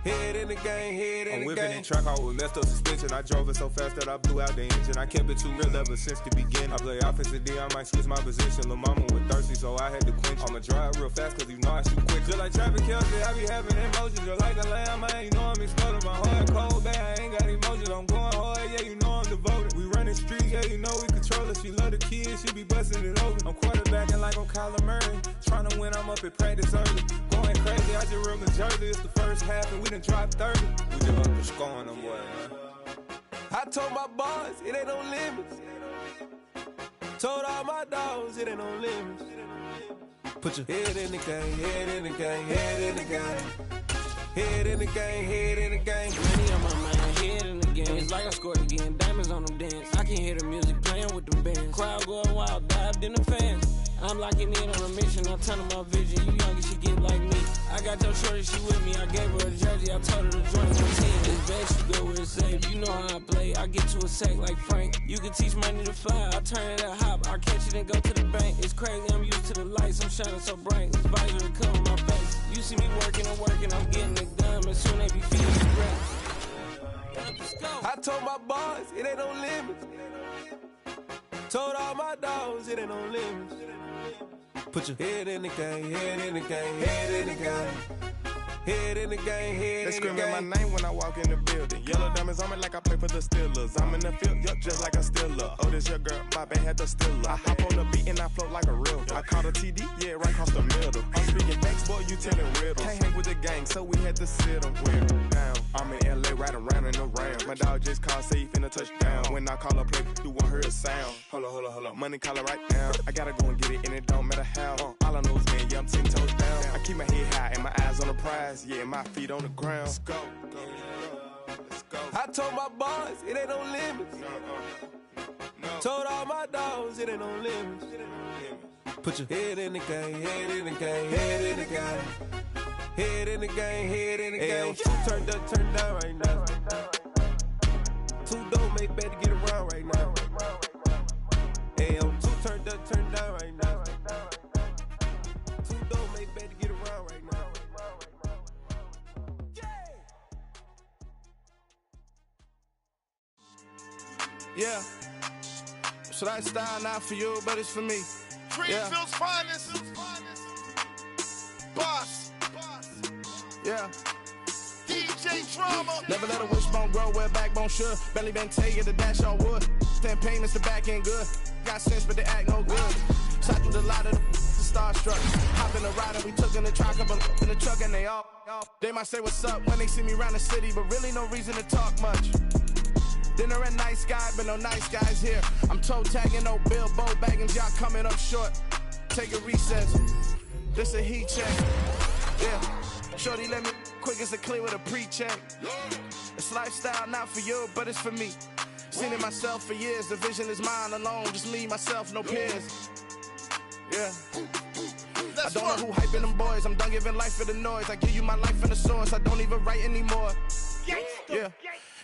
Head in the game, head in the game. I'm whipping and track out with messed up suspension. I drove it so fast that I blew out the engine. I kept it too real ever since the beginning. I play offensive D, I might switch my position. Lil' mama was thirsty, so I had to quench. I'ma drive real fast, cause you know I shoot quick. Just like traffic Kelsey, I be having emotions. Just like a lamb, man, you know I'm exploding. My heart cold, bad, I ain't got emotions. I'm going hard, yeah, you know I'm devoted. We running streets, yeah, you know we control it. She love the kids, she be busting it open. I'm quarterbacking like I'm Kyler Murray. Trying to win, I'm up at practice early. Going crazy, I just real Jersey. It's the first half and we done dropped 30. We just up to scoring them, boy, man. I told my boys, it ain't no limits. Told all my dogs, it ain't no limits. Put your head in the game, head in the game, head in the game. Head in the game, head in the game. Money on my mind, head in the game. It's like I scored again, diamonds on them dance. I can hear the music playing with them bands. Crowd going wild, dived in the fans. I'm locking in on a mission, I'm turning my vision. You young, you should get like me. I got your shorty, she with me. I gave her a jersey, I told her to join my team. It's best you go where it's safe. You know how I play, I get to a sack like Frank. You can teach money to fly, I turn it at hop. I catch it and go to the bank. It's crazy, I'm used to the lights, I'm shining so bright. This visor cover my face. You see me working, I'm getting it done. And soon they be feeding me rest. I told my boys, it ain't no limits. Told all my dogs, it ain't no limits. Put your head in the game, head in the game, head in the game. Head in the game, head in the game. They screaming my name when I walk in the building. Yellow diamonds on me like I play for the Steelers. I'm in the field, yup, just like a Steeler. Oh, this your girl, my band had the Steeler. I hop on the beat and I float like a real. I caught a TD, yeah, right across the middle. I'm speaking facts, boy, you telling riddles. Can't hang with the gang, so we had to sit them down. I'm in LA, riding around and around. My dog just called, say he finna touch down. When I call a play, you won't hear a sound. Hold up, money caller right now. I gotta go and get it, and it don't matter how. All I know is, man, yeah, I'm 10 toes down. I keep my head high and my eyes on the prize. Yeah, my feet on the ground. Let's go. Let's go. I told my boys, it ain't no limits. No. Told all my dogs, it ain't no limits. Put your head in the game, head in the game, head in the game. Head in the game, head in the game. Turned up, turned down right now. Two dope make better get around right now. Hey, I'm two turned up, turned down right now. Two dope make better get around right now. Yeah. Should I style not for you, but it's for me. Greenfield's finest. Boss. Yeah. DJ Drama. Never let a wishbone grow where a backbone should. Belly been tell you the dash on wood. Stand payments the back end good. Got sense, but they act no good. Shot through the lot of the starstruck. Hop in the ride and we took in the truck up in the truck and they all. They might say what's up when they see me around the city, but really no reason to talk much. Dinner at nice guy, but no nice guys here. I'm toe tagging, no Bilbo bagging, y'all coming up short. Take a recess. This a heat check. Yeah. Shorty let me quick as a clear with a pre-check. It's lifestyle not for you, but it's for me. Seen it myself for years. The vision is mine alone. Just me, myself, no peers. Yeah. I don't know who hyping them boys. I'm done giving life for the noise. I give you my life in the source. I don't even write anymore. Yeah.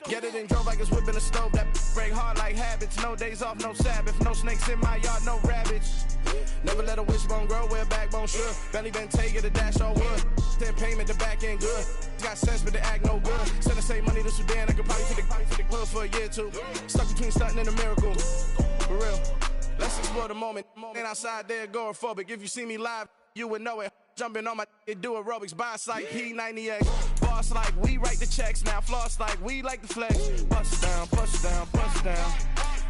Get it and drove like it's whipping a stove. That break hard like habits. No days off, no Sabbath. No snakes in my yard, no rabbits. Never let a wishbone grow where a backbone should. Belly been take it a dash all wood. Then payment, the back end good. Got sense, but they act no good. Send the same money to Sudan, I could probably take the hood for a year or two. Stuck between stunting and a miracle. For real. Let's explore the moment. Ain't outside there agoraphobic. If you see me live, you would know it. Jumping on my do aerobics, boss like P90X. Boss like we write the checks now. Floss like we like the flex. Bust down, bust down, bust down.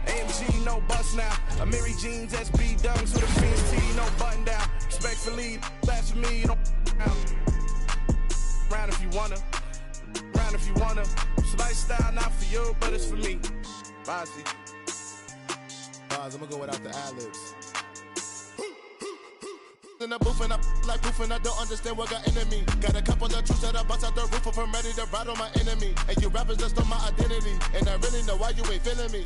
AMG, no bust now. Amiri jeans, SB dunks with a Prince T, no button down. Respectfully, blasphemy, you don't round if you wanna. Round if you wanna. It's lifestyle, not for you, but it's for me. Bossy. I'm gonna go without the ad-libs. In the booth and I like proof and I don't understand what got into me. Got a couple of troops that I bust out the roof if I'm ready to ride on my enemy. And you rappers just on my identity. And I really know why you ain't feeling me.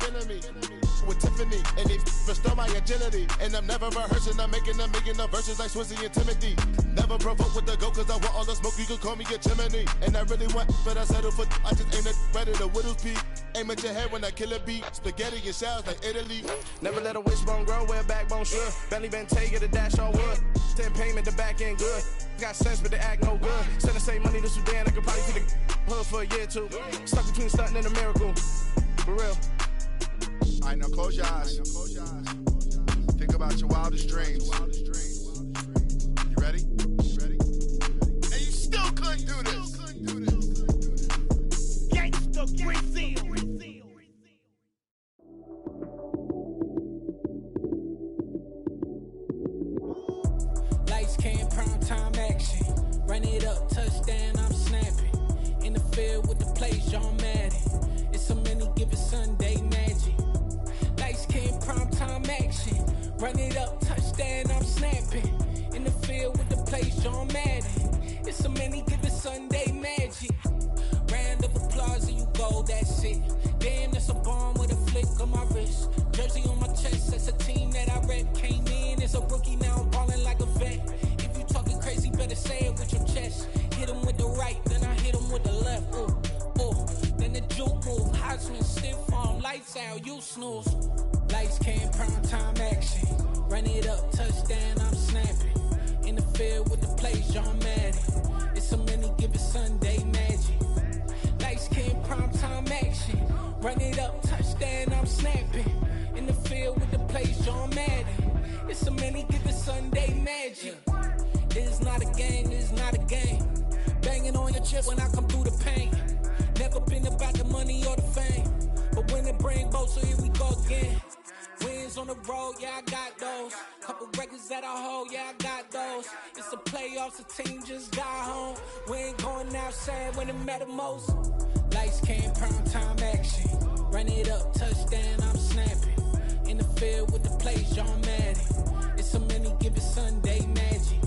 With Tiffany, and they restore my agility. And I'm never rehearsing, I'm making $1 million verses like Swizzy and Timothy. Never provoke with the go, cause I want all the smoke, you can call me a chimney. And I really want, but I settle for, I just aim at ready to Whittles Peak. Aim at your head when I kill a beat. Spaghetti and shells like Italy. Never let a wishbone grow where a backbone should. Belly been take it a dash all wood. Then payment, the back end good. Got sense, but they act no good. Send the same money to Sudan, I could probably take the hood for a year or two. Stuck between stunting and a miracle. For real. All right, now close your eyes. Think about your wildest dreams. You ready? And you still couldn't do this. Gangsta Brazil. Lights, cam, prime time action. Run it up, touchdown, I'm snapping. In the field with the plays, John Madden. It's so many, give it Sunday magic. Lights, cam, prime time action. Run it up, touchdown, I'm snapping. In the field with the plays, John Madden. It's so many, give it Sunday magic. Round of applause and you go, that's it. Damn, that's a bomb with a flick on my wrist. Jersey on my chest, that's a team that I rep. Came in as a rookie, now I'm ballin' like a vet. If you talking crazy, better say it with your chest. Hit him with the right, then I hit him with the left. Ooh, ooh. Then the juke move, Heisman stiff arm, lights out, you snooze. Lights, cam, prime time action. Run it up, touchdown, I'm snapping. In the field with the plays, John Madden. It's so many, give it Sunday magic. Lights, cam, prime time action. Run it up, touchdown, I'm snapping. In the field with the plays, John Madden. It's so many, give it Sunday magic. This is not a game, this is not a game. Banging on your chest when I come through the pain. Never been about the money or the fame. But when it bring both, so here we go again. Wins on the road, yeah, I got those. Couple records that I hold, yeah, I got those. It's the playoffs, the team just got home. We ain't going outside when it matter most. Lights, cam, prime time action. Run it up, touchdown, I'm snapping. In the field with the plays, John Madden. It's so many, give it Sunday magic.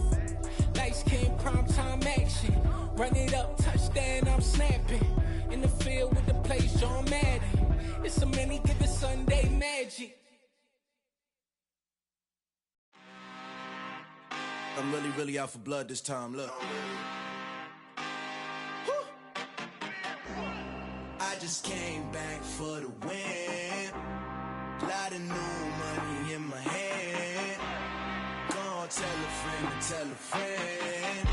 Lights, cam, prime time action. Run it up, touchdown, I'm snapping. In the field with the plays, John Madden. It's so many, give it Sunday magic. I'm really out for blood this time, look. I just came back for the win. Lot of new money in my hand. Gonna tell a friend to tell a friend.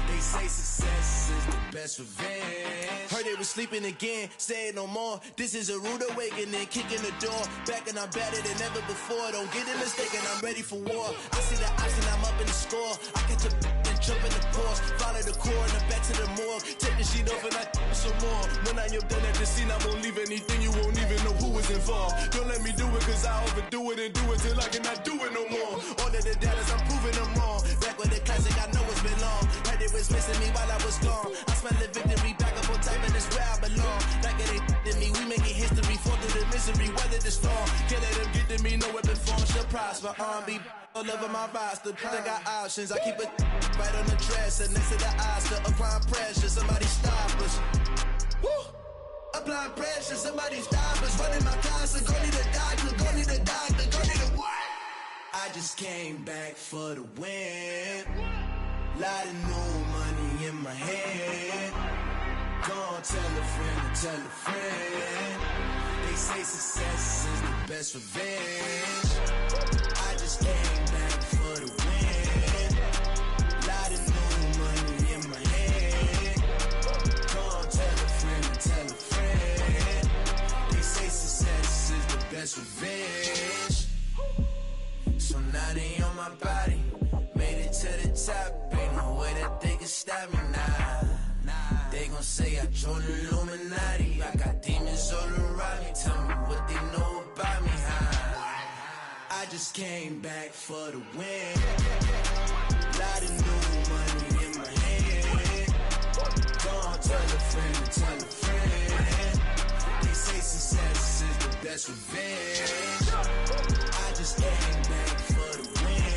They say success is the best revenge. Heard they was sleeping again, say it no more. This is a rude awakening, kicking the door. Back and I'm better than ever before. Don't get it mistaken, I'm ready for war. I see the option, I'm up in the score. I catch a and jump in the course. Follow the core and the back to the morgue. Take the sheet off and I some more. When I am done at the scene, I won't leave anything. You won't even know who was involved. Don't let me do it cause I overdo it and do it till I cannot do it no more. All of the doubters, I'm proving them wrong. Back with the classic, I know it's been long. Heard it was missing me while I was gone. I smell the victory back up on top and it's where I belong. Like it ain't to me, we making history. Fall through the misery, weather the storm. Can't let them get to me, no weapon form shall prosper. R&B all over my roster. I got options, I keep it right on the dresser. Next to the Oscar, applying pressure. Somebody stop us. Woo! Applying pressure, somebody stop us. Running my closet, go need a doctor, go need a doctor, go need a what? I just came back for the win. Lot of new money in my hand. Gonna tell a friend to tell a friend. They say success is the best revenge. I just came back best revenge. So now they on my body. Made it to the top. Ain't no way that they can stop me now. They gon' say I joined the Illuminati. I got demons all around me. Tell me what they know about me, huh? I just came back for the win. Lot of new money in my hand. Go on, tell a friend, tell a friend. They say success is the best revenge. I just came back for the win.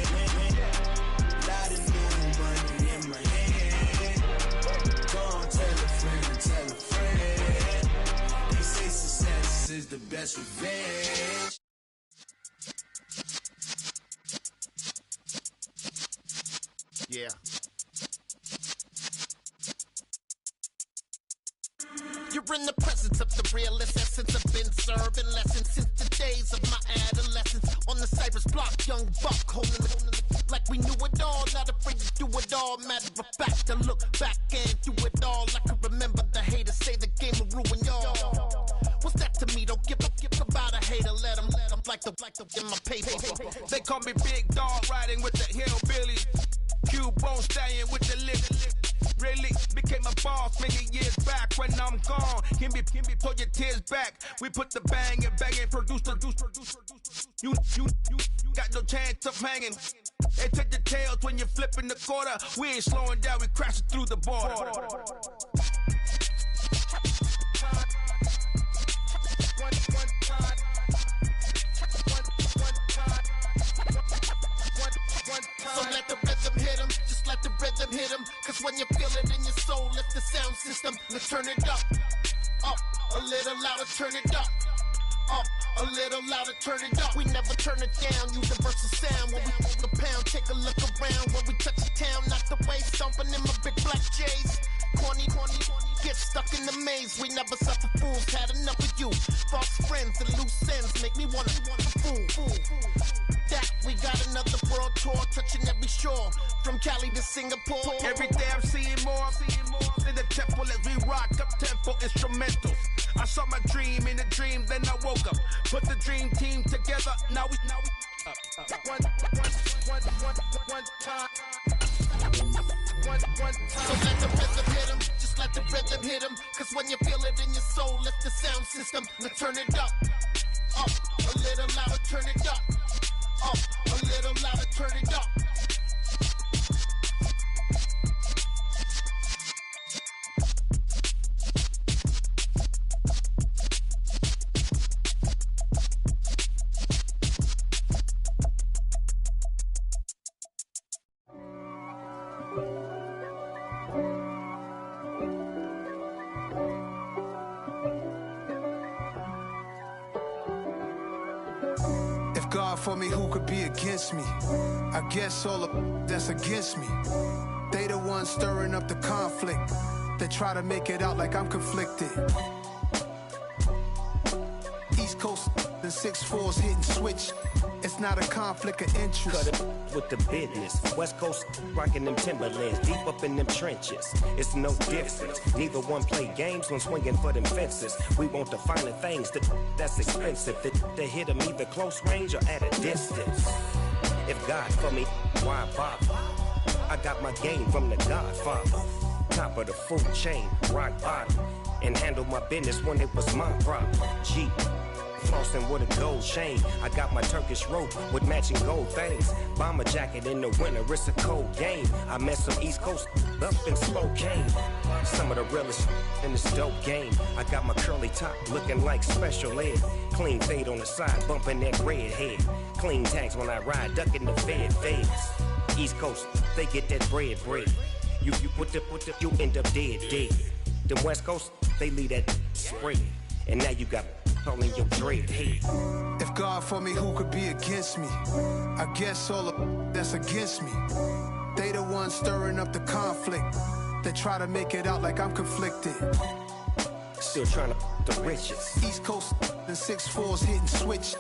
Lot of new money in my hand. Go on, tell a friend, tell a friend. They say success is the best revenge. Yeah. You're in the presence of the realest essence. I've been serving lessons since the days of my adolescence. On the Cypress block, young buck holding it like we knew it all. Not afraid to do it all. Matter of fact, to look back and do it all. I can remember the haters say the game will ruin y'all. What's that to me? Don't give about a hater. Let them like the in my paper. They call me Big Dog, riding with the hillbillies. Cubone stallion with the lip. Really became a boss many years back. When I'm gone, can be pull your tears back. We put the bang and produce. You got no chance of hanging. They take the tails when you're flipping the quarter. We ain't slowing down, we crashing through the border. So let the rhythm hit him, just let the rhythm hit him. Cause when you feel it in your soul, lift the sound system, let's turn it up. Up, a little louder, turn it up. Up, a little louder, turn it up. We never turn it down, universal sound. When we move the pound, take a look around. When we touch the town, not the way, stomping in my big black J's. Corny, get stuck in the maze. We never suffer fools, had enough of you. False friends and loose ends make me wanna fool. That we got another world tour, touching every shore, from Cali to Singapore. Every day I'm seeing more in the temple as we rock up tempo instrumentals. I saw my dream in a dream, then I woke up. Put the dream team together, now we one time. So let the rhythm hit him, just let the rhythm hit him. Cause when you feel it in your soul, lift the sound system, let's turn it up. Up, a little louder, turn it up. Up, a little louder, turn it up. God for me, who could be against me? I guess all of that's against me. They the ones stirring up the conflict. They try to make it out like I'm conflicted. East Coast and 6'4's hitting switch. It's not a conflict of interest. Cut it with the business. West Coast rocking them Timberlands, deep up in them trenches. It's no difference. Neither one play games when swinging for them fences. We want the finer things that's expensive. That hit them either close range or at a distance. If God for me, why bother? I got my game from the Godfather. Top of the food chain, rock bottom. And handle my business when it was my problem. G. Flossing with a gold chain. I got my Turkish rope with matching gold things. Bomber jacket in the winter, it's a cold game. I met some East Coast up in Spokane. Some of the realest in this dope game. I got my curly top looking like special ed. Clean fade on the side, bumping that red head. Clean tags when I ride, ducking the feds. East Coast, they get that bread. You you end up dead. The West Coast, they leave that spread. And now you got calling your dread head. If God for me, who could be against me? I guess all of that's against me. They the ones stirring up the conflict. They try to make it out like I'm conflicted. Still trying to the riches. East Coast and 6'4's hitting switch.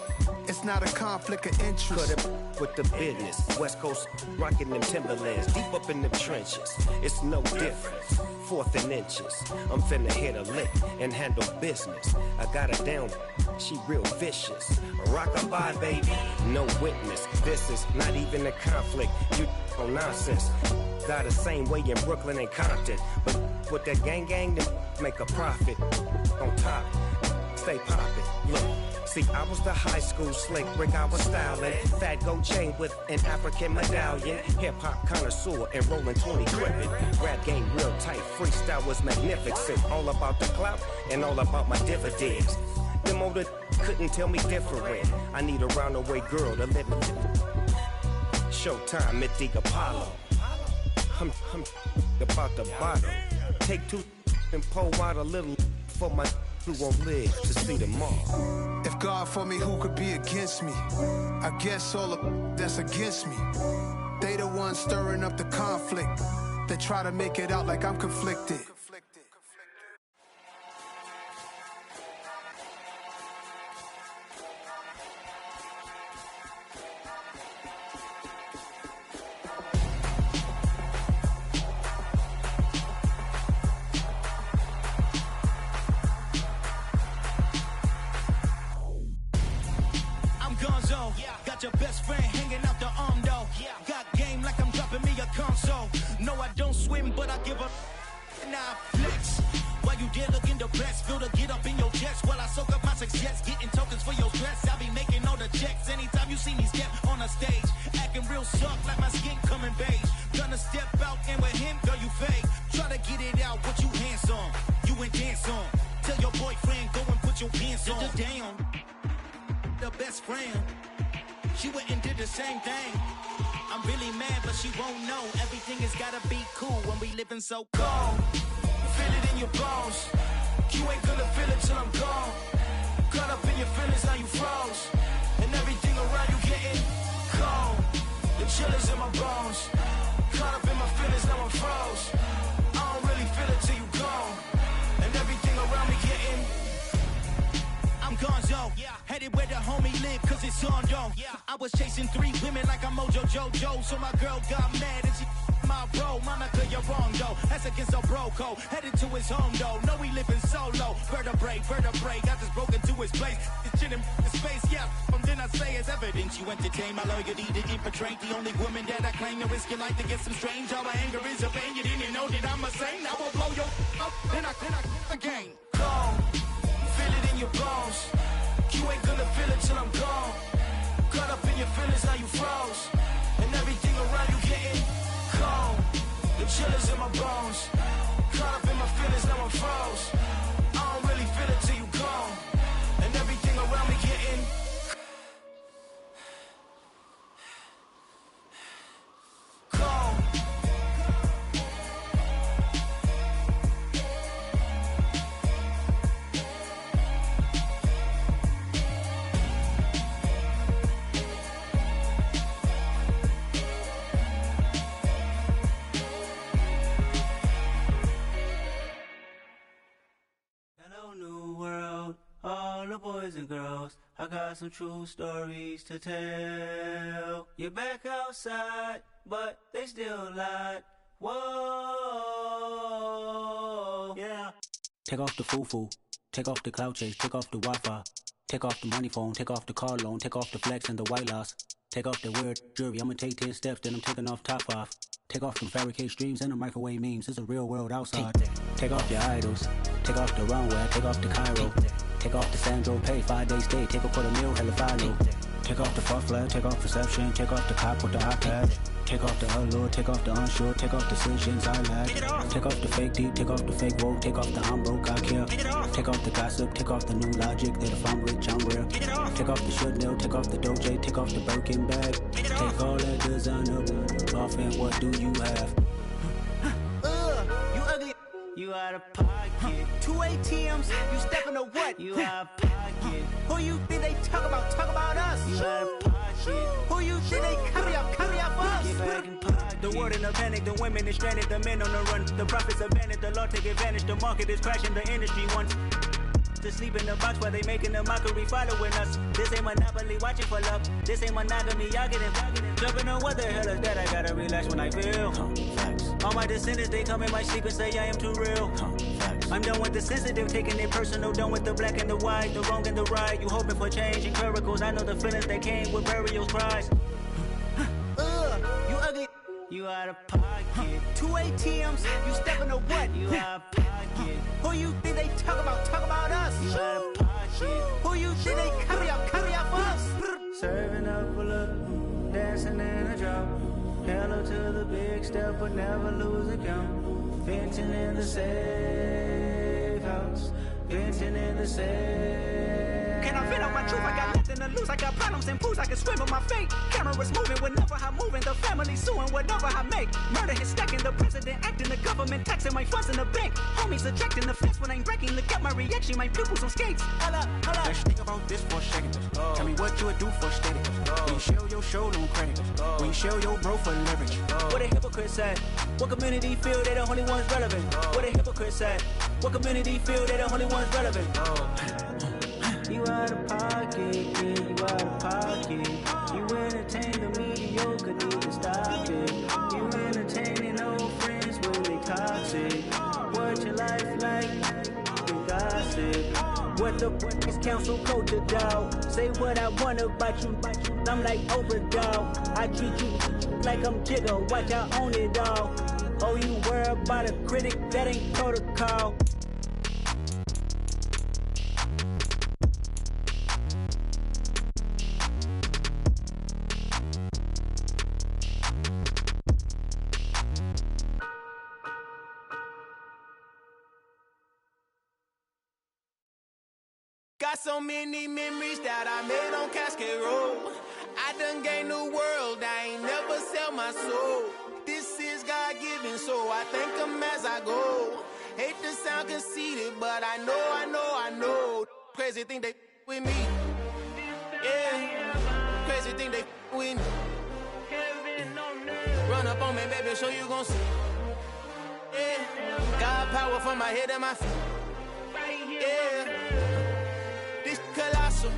It's It's not a conflict of interest. Cut it with the business. West Coast rocking them Timberlands, deep up in them trenches. It's no difference. Fourth and inches. I'm finna hit a lick and handle business. I got her down. She real vicious. Rock-a-bye, baby. No witness. This is not even a conflict. You on nonsense. Got the same way in Brooklyn and Compton. But with that gang, then make a profit. On top, stay poppin'. Look. See, I was the high school slick Rick, I was styling. Fat gold chain with an African medallion. Hip-hop connoisseur and rolling 20 crippin'. Rap game real tight, freestyle was magnificent. All about the clout and all about my dividends. Them older couldn't tell me different. I need a roundaway girl to live with. Showtime, Mythic Apollo. I'm about the bottom. Take two and pour out a little for my who won't live to see tomorrow. If God for me, who could be against me? I guess all of that's against me. They the ones stirring up the conflict. They try to make it out like I'm conflicted. Got your best friend hanging out the arm though. Got game like I'm dropping me a console. No, I don't swim, but I give a now I flex. While you there looking depressed, feel to get up in your chest while I soak up my success, getting tokens for your stress. I be making all the checks anytime you see me step on a stage, acting real soft like my skin coming beige. Gonna step out and with him, girl, you fake. Try to get it out, what you handsome, you ain't dance on. Tell your boyfriend go and put your pants on. Down, the best friend. She went and did the same thing. I'm really mad, but she won't know. Everything has gotta be cool when we living so cold. Feel it in your bones. You ain't gonna feel it till I'm gone. Caught up in your feelings, now you froze. And everything around you getting cold. The chill is in my bones. Caught up in my feelings, now I'm froze. I don't really feel it till you gone. And everything around me getting I'm gonzo, headed where the homie live, cause it's on though. I was chasing 3 women like I'm Mojo Jojo, so my girl got mad and she my bro. Monica, you're wrong though, that's against a bro code. Headed to his home though, no we living solo. Vertebrae, got this broken to his place. It's shit in space, from then I say it's evidence. You entertain my loyalty to infiltrate the only woman that I claim to risk your life to get some strange. All my anger is a pain, you didn't know that I'm a saint. I will blow your up, then I again. Go. Feel it in your bones. You ain't gonna feel it till I'm gone. Caught up in your feelings, now you froze. And everything around you getting cold. The chill is in my bones. Caught up in my feelings, now I'm froze. I don't really feel it till you gone. And everything around me getting cold. New world, all the boys and girls, I got some true stories to tell. You're back outside, but they still lied. Whoa, yeah. Take off the foo-foo, take off the cloud chase, take off the Wi-Fi, take off the money phone, take off the car loan, take off the flex and the white loss, take off the weird jewelry, I'ma take 10 steps, then I'm taking off top 5. Take off them fabricate streams and the microwave memes. It's a real world outside. Take off your idols. Take off the runway. Take off the Cairo. Take off the Sandro pay. 5-day stay. Take a $250,000. Hella follow. Take off the fuck flag. Take off perception. Take off the cop with the iPad. Take off the allure. Take off the unsure. Take off the decisions I lack. Take off the fake deep. Take off the fake woke. Take off the I'm broke. I care. Take off the gossip. Take off the new logic that if I'm rich I'm real. Take off the Chanel. Take off the Doja. Take off the Birkin bag. Take all that designer off and what do you have? You ugly. You out of pocket. 2 ATMs. You stepping to what? You out of pocket. Who you think they talk about? Talk about us. You out of pocket. Who you think they copy up for us? Get back in pocket. The world in a panic. The women is stranded. The men on the run. The profits abandoned. The law take advantage. The market is crashing. The industry wants. to sleep in the box while they making a mockery following us. This ain't Monopoly, watching for love. This ain't monogamy, y'all getting jumping on what the hell is that? I gotta relax when I feel. All my descendants, they come in my sleep and say I am too real. I'm done with the sensitive, taking it personal. Done with the black and the white, the wrong and the right. You hoping for change and miracles. I know the feelings that came with burial cries. You ugly. You out of pocket. 2 ATMs, you stepping to what? You out of pocket. Who you think they talk about? Talk about us. You out of pocket. Who you think they carry out for us? Serving up a look, dancing in a drop. Hello to the big step, but never lose a count. Venting in the safe house. Venting in the safe. Can I vent out my truth? I got nothing to lose. I got problems and pools. I can swim with my fate. Cameras moving whenever I'm moving. The family suing whatever I make. Murder is stacking. The president acting. The government taxing my funds in the bank. Homies ejecting the fence when I'm breaking. Look at my reaction. My pupils on skates. Hold up. Let's think about this for a second. Tell me what you would do for status. When you show your show no credit. When you show your bro for leverage. What a hypocrite said. What community feel they the only ones relevant? What a hypocrite said. What community feel they the only ones relevant? You out of pocket, yeah, you out of pocket. You entertain the mediocre, need to stop it. You entertaining old friends when they toxic. What your life like? You gossip. What the fuck is council culture, dog? Say what I want about you. I'm like overdog. I treat you like I'm Jigga. Watch I own it all. Oh, you worry about a critic? That ain't protocol. Got so many memories that I made on Cascade Road. I done gained the world, I ain't never sell my soul. This is God-given, so I thank him as I go. Hate to sound conceited, but I know. Crazy thing they with me. Yeah, crazy thing they with me. Run up on me, baby, so you gon' see. Yeah, got power from my head and my feet. Yeah. Colossal,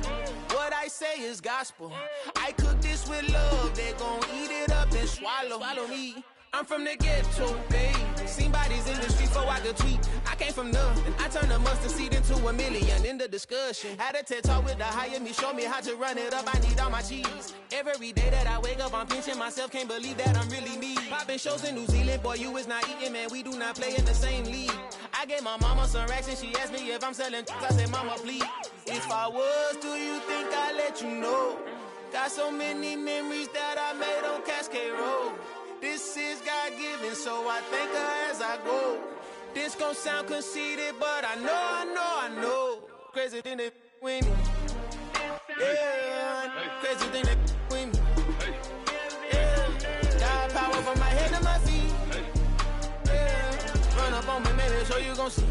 what I say is gospel. I cook this with love, they gon' eat it up and swallow me. I'm from the ghetto, babe. Seen bodies in the streets before I could tweet. I came from nothing. I turned a mustard seed into a million in the discussion. Had a TED talk with the higher me, show me how to run it up. I need all my cheese. Every day that I wake up, I'm pinching myself. Can't believe that I'm really me. Popping shows in New Zealand, boy, you is not eating, man. We do not play in the same league. I gave my mama some racks and she asked me if I'm selling. I said, mama, please. If I was, do you think I'd let you know? Got so many memories that I made on Cascade Road. This is God-given, so I thank her as I go. This gon' sound conceited, but I know. Crazy thing they with me. Yeah, crazy thing they with me. Yeah, got power from my head to my feet. Yeah, run up on me, maybe, so you gon' see.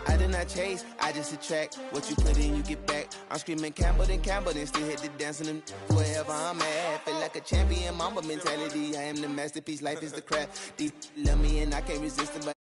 I did not chase, I just attract. What you put in, you get back. I'm screaming Campbell, then still hit the dancing and wherever I'm at. Feel like a champion, mamba mentality. I am the masterpiece, life is the crap. These love me and I can't resist them, but